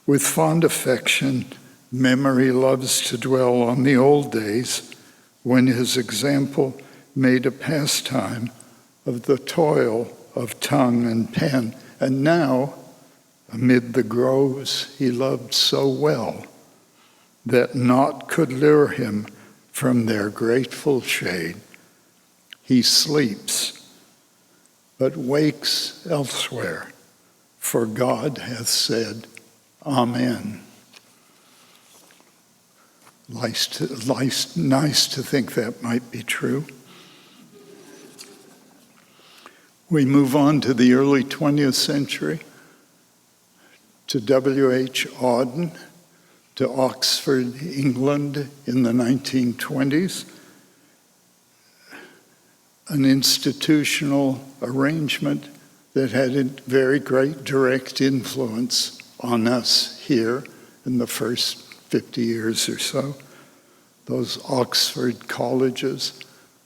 With fond affection, memory loves to dwell on the old days when his example made a pastime of the toil of tongue and pen, and now, amid the groves he loved so well, that naught could lure him from their grateful shade, he sleeps, but wakes elsewhere, for God hath said, Amen. Nice to think that might be true. We move on to the early 20th century, to W.H. Auden, to Oxford, England in the 1920s, an institutional arrangement that had a very great direct influence on us here in the first 50 years or so. Those Oxford colleges,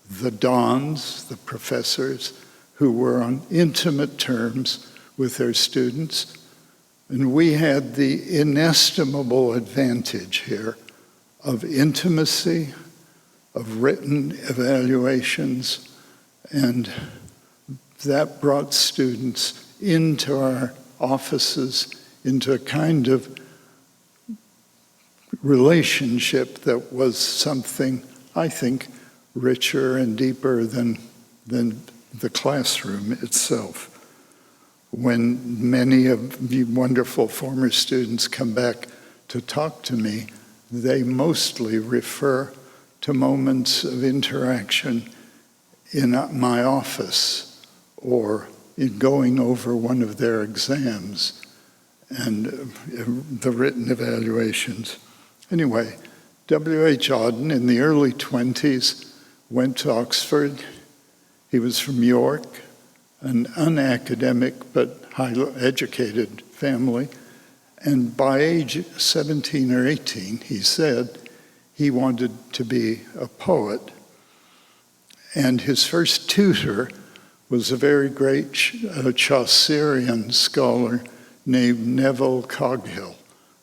the dons, the professors, who were on intimate terms with their students. And we had the inestimable advantage here of intimacy, of written evaluations, and that brought students into our offices, into a kind of relationship that was something, I think, richer and deeper than the classroom itself. When many of the wonderful former students come back to talk to me, they mostly refer to moments of interaction in my office or in going over one of their exams and the written evaluations. Anyway, W.H. Auden in the early 20s went to Oxford. He was from York, an unacademic but highly educated family. And by age 17 or 18, he said he wanted to be a poet. And his first tutor was a very great Chaucerian scholar named Neville Coghill,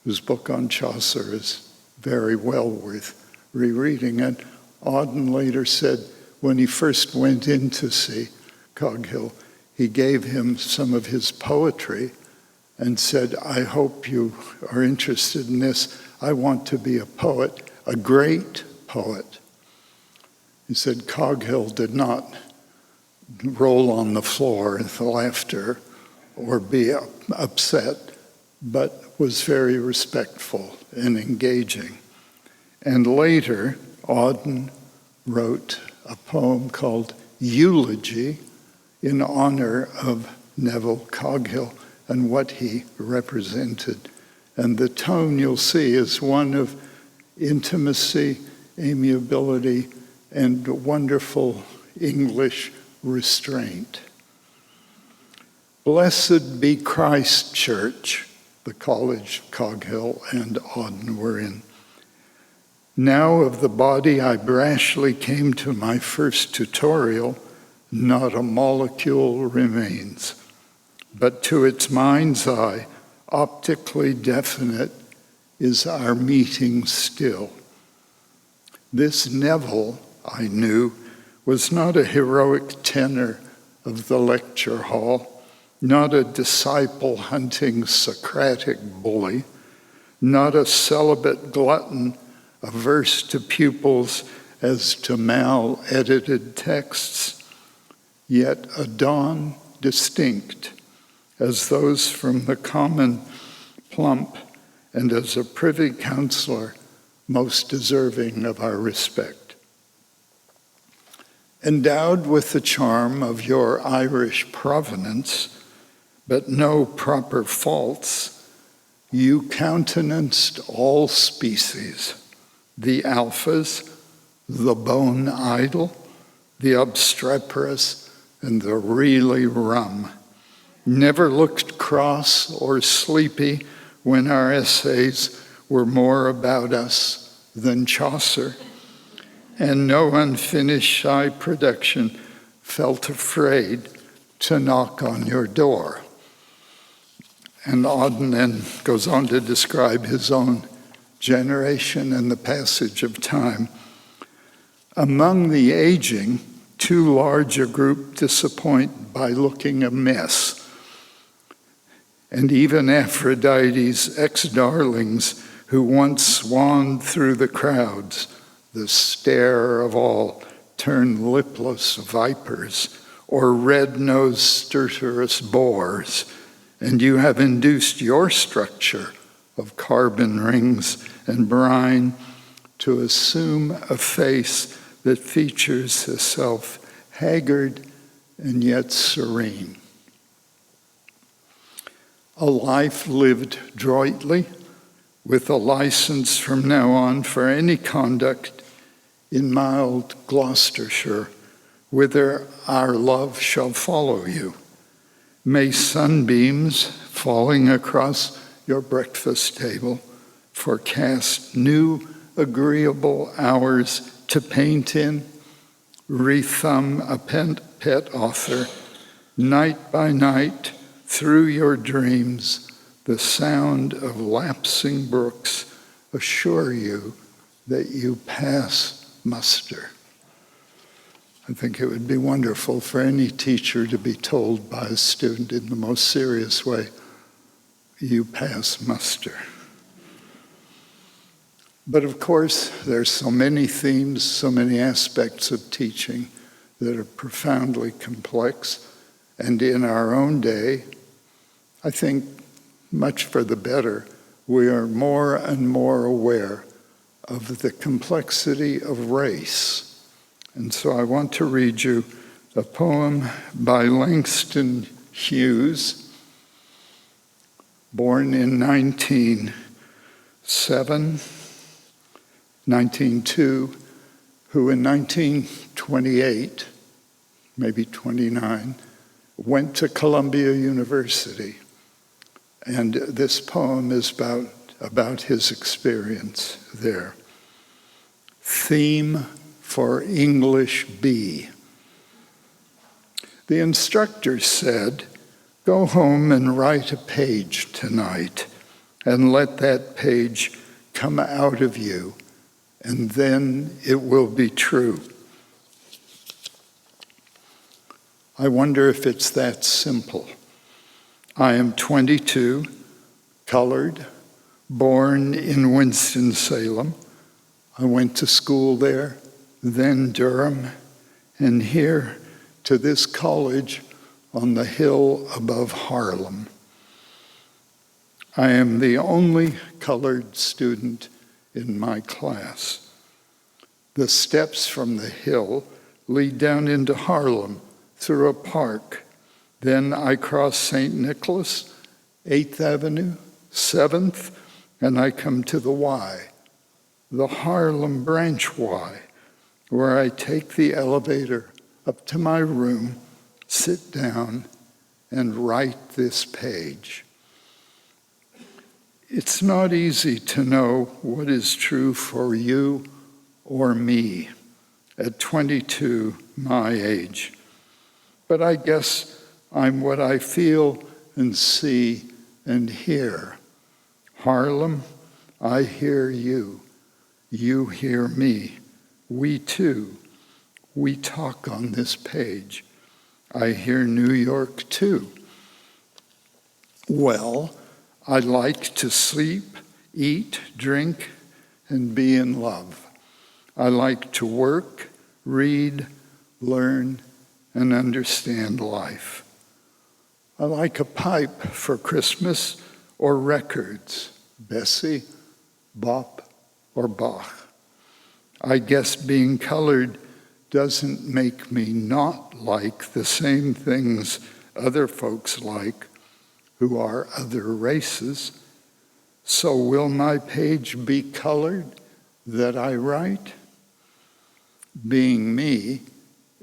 whose book on Chaucer is very well worth rereading. And Auden later said when he first went in to see Coghill, he gave him some of his poetry and said, I hope you are interested in this. I want to be a poet, a great poet. He said Cowell did not roll on the floor with laughter or be upset, but was very respectful and engaging. And later, Auden wrote a poem called Eulogy in honor of Neville Cowell and what he represented. And the tone you'll see is one of intimacy, amiability, and wonderful English restraint. Blessed be Christ Church, the college Cowell and Auden were in. Now of the body I brashly came to my first tutorial, not a molecule remains, but to its mind's eye, optically definite, is our meeting still. This Neville, I knew, was not a heroic tenor of the lecture hall, not a disciple-hunting Socratic bully, not a celibate glutton averse to pupils as to mal-edited texts, yet a dawn distinct as those from the common plump, and as a privy councillor most deserving of our respect. Endowed with the charm of your Irish provenance, but no proper faults, you countenanced all species, the alphas, the bone idle, the obstreperous, and the really rum. Never looked cross or sleepy when our essays were more about us than Chaucer, and no unfinished shy production felt afraid to knock on your door. And Auden then goes on to describe his own generation and the passage of time. Among the aging, too large a group disappoint by looking a mess. And even Aphrodite's ex-darlings who once swanned through the crowds, the stare of all, turn lipless vipers or red-nosed stertorous boars, and you have induced your structure of carbon rings and brine to assume a face that features itself haggard and yet serene. A life lived adroitly, with a license from now on for any conduct in mild Gloucestershire, whither our love shall follow you. May sunbeams falling across your breakfast table forecast new agreeable hours to paint in, rethumb a pet author, night by night, through your dreams, the sound of lapsing brooks assure you that you pass muster. I think it would be wonderful for any teacher to be told by a student in the most serious way, you pass muster. But of course, there's so many themes, so many aspects of teaching that are profoundly complex. And in our own day, I think much for the better, we are more and more aware of the complexity of race. And so I want to read you a poem by Langston Hughes, born in 1902, who in 1928, maybe 29, went to Columbia University. And this poem is about his experience there. Theme for English B. The instructor said, "Go home and write a page tonight, and let that page come out of you, and then it will be true." I wonder if it's that simple. I am 22, colored, born in Winston-Salem. I went to school there, then Durham, and here to this college on the hill above Harlem. I am the only colored student in my class. The steps from the hill lead down into Harlem through a park. Then I cross St. Nicholas, 8th Avenue, 7th, and I come to the Y, the Harlem Branch Y, where I take the elevator up to my room, sit down, and write this page. It's not easy to know what is true for you or me at 22, my age. But I guess I'm what I feel and see and hear. Harlem, I hear you. You hear me. We too. We talk on this page. I hear New York too. Well, I like to sleep, eat, drink, and be in love. I like to work, read, learn, and understand life. I like a pipe for Christmas or records, Bessie, Bop, or Bach. I guess being colored doesn't make me not like the same things other folks like who are other races. So will my page be colored that I write? Being me,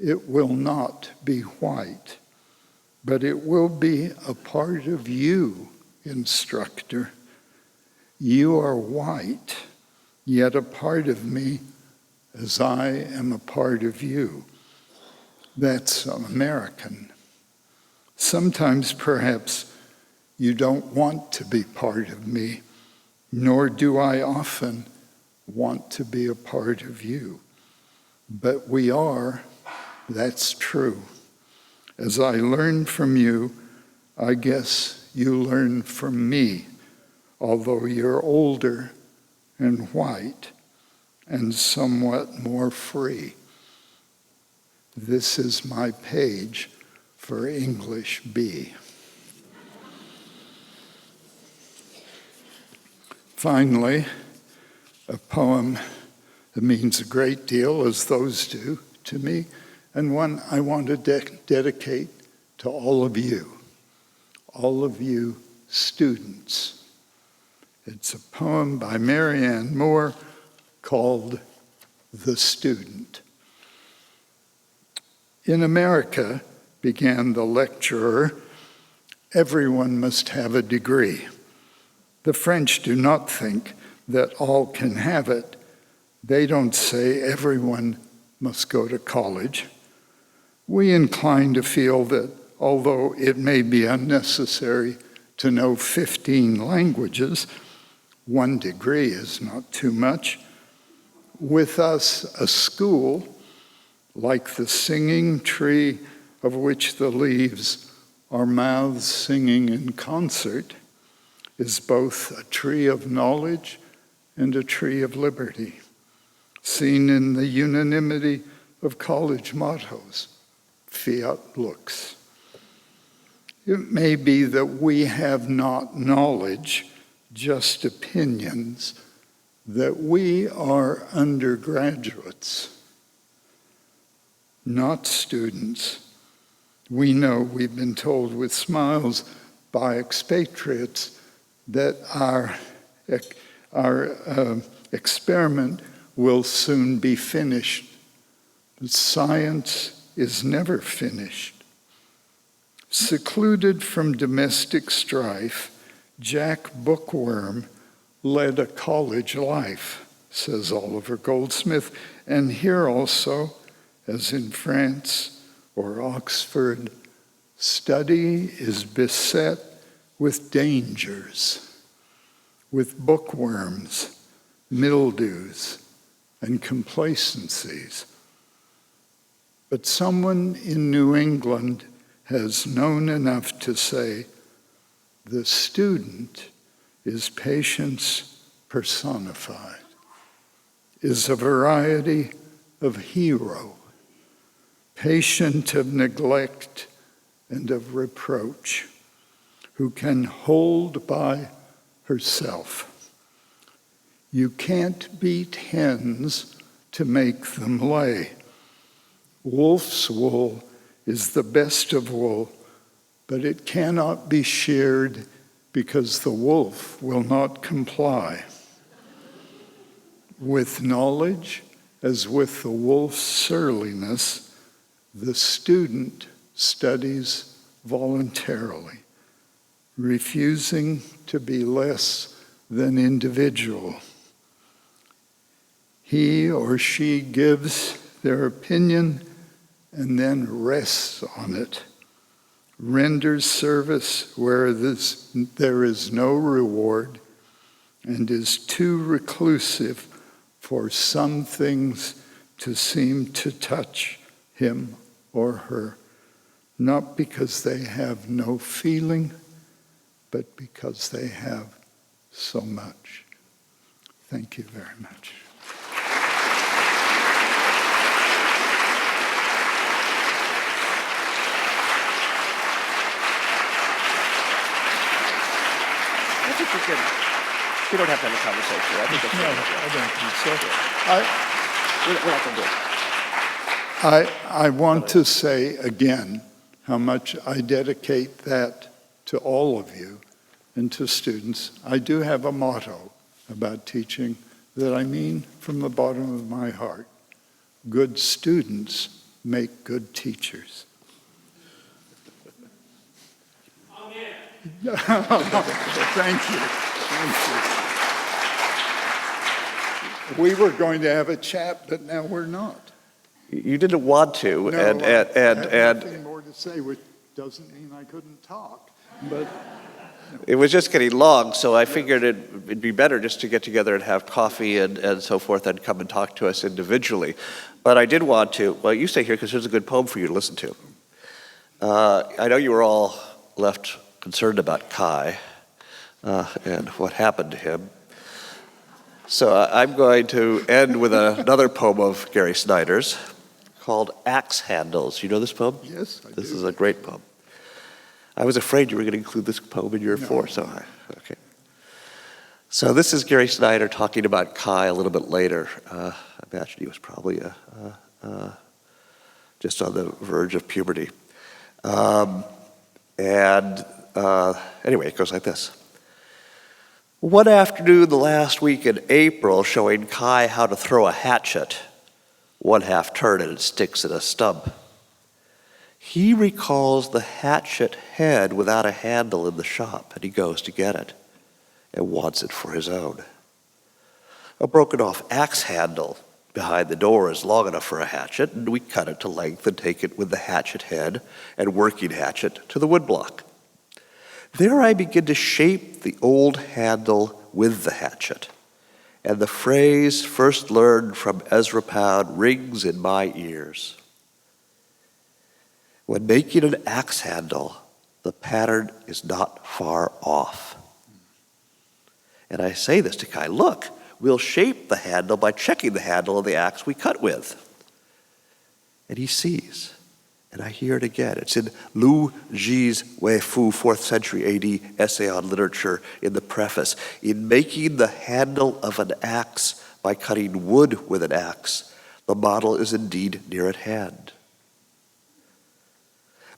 it will not be white, but it will be a part of you, instructor. You are white, yet a part of me as I am a part of you. That's American. Sometimes perhaps you don't want to be part of me, nor do I often want to be a part of you. But we are, that's true. As I learn from you, I guess you learn from me, although you're older and white and somewhat more free. This is my page for English B. Finally, a poem that means a great deal, as those do to me, and one I want to dedicate to all of you students. It's a poem by Marianne Moore called The Student. In America, began the lecturer, everyone must have a degree. The French do not think that all can have it. They don't say everyone must go to college. We incline to feel that although it may be unnecessary to know 15 languages, 1 degree is not too much. With us, a school, like the singing tree of which the leaves are mouths singing in concert, is both a tree of knowledge and a tree of liberty, seen in the unanimity of college mottos, fiat lux. It may be that we have not knowledge, just opinions, that we are undergraduates, not students. We know, we've been told with smiles by expatriates, that our experiment will soon be finished. But science is never finished. Secluded from domestic strife, Jack Bookworm led a college life, says Oliver Goldsmith, and here also, as in France or Oxford, study is beset with dangers, with bookworms, mildews, and complacencies. But someone in New England has known enough to say, the student is patience personified, is a variety of hero, patient of neglect and of reproach, who can hold by herself. You can't beat hens to make them lay. Wolf's wool is the best of wool, but it cannot be sheared because the wolf will not comply. With knowledge, as with the wolf's surliness, the student studies voluntarily, refusing to be less than individual. He or she gives their opinion and then rests on it, renders service where there is no reward, and is too reclusive for some things to seem to touch him or her, not because they have no feeling, but because they have so much. Thank you very much. I think we don't have to have a conversation. I think that's No, I don't think so. we're not going to do it. I want to say again how much I dedicate that to all of you and to students. I do have a motto about teaching that I mean from the bottom of my heart. Good students make good teachers. Thank you. We were going to have a chat, but now we're not. You didn't want to, No, and I have nothing more to say, which doesn't mean I couldn't talk. But it was just getting long, so I figured it'd be better just to get together and have coffee and so forth and come and talk to us individually. But I did want to, well, you stay here because there's a good poem for you to listen to. I know you were all left concerned about Kai and what happened to him. So I'm going to end with another poem of Gary Snyder's called Axe Handles. You know this poem? yes, I do. This is a great poem. I was afraid you were going to include this poem in your four, okay. So this is Gary Snyder talking about Kai a little bit later. I imagine he was probably just on the verge of puberty. Anyway, it goes like this. One afternoon the last week in April, showing Kai how to throw a hatchet, one half turn and it sticks in a stump. He recalls the hatchet head without a handle in the shop, and he goes to get it and wants it for his own. A broken off axe handle behind the door is long enough for a hatchet, and we cut it to length and take it with the hatchet head and working hatchet to the woodblock. There I begin to shape the old handle with the hatchet, and the phrase first learned from Ezra Pound rings in my ears. When making an axe handle, the pattern is not far off. And I say this to Kai, look, we'll shape the handle by checking the handle of the axe we cut with. And he sees, and I hear it again. It's in Lu Ji's Wei Fu, 4th century AD essay on literature in the preface. In making the handle of an axe by cutting wood with an axe, the model is indeed near at hand.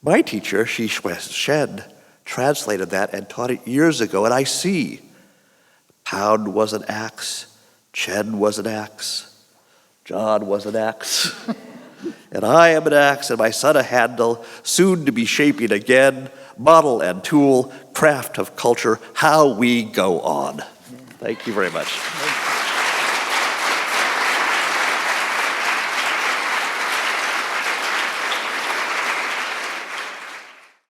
My teacher, Shi Shen, translated that and taught it years ago, and I see. Pound was an axe, Chen was an axe, John was an axe, and I am an axe, and my son a handle, soon to be shaping again, model and tool, craft of culture, how we go on. Thank you very much.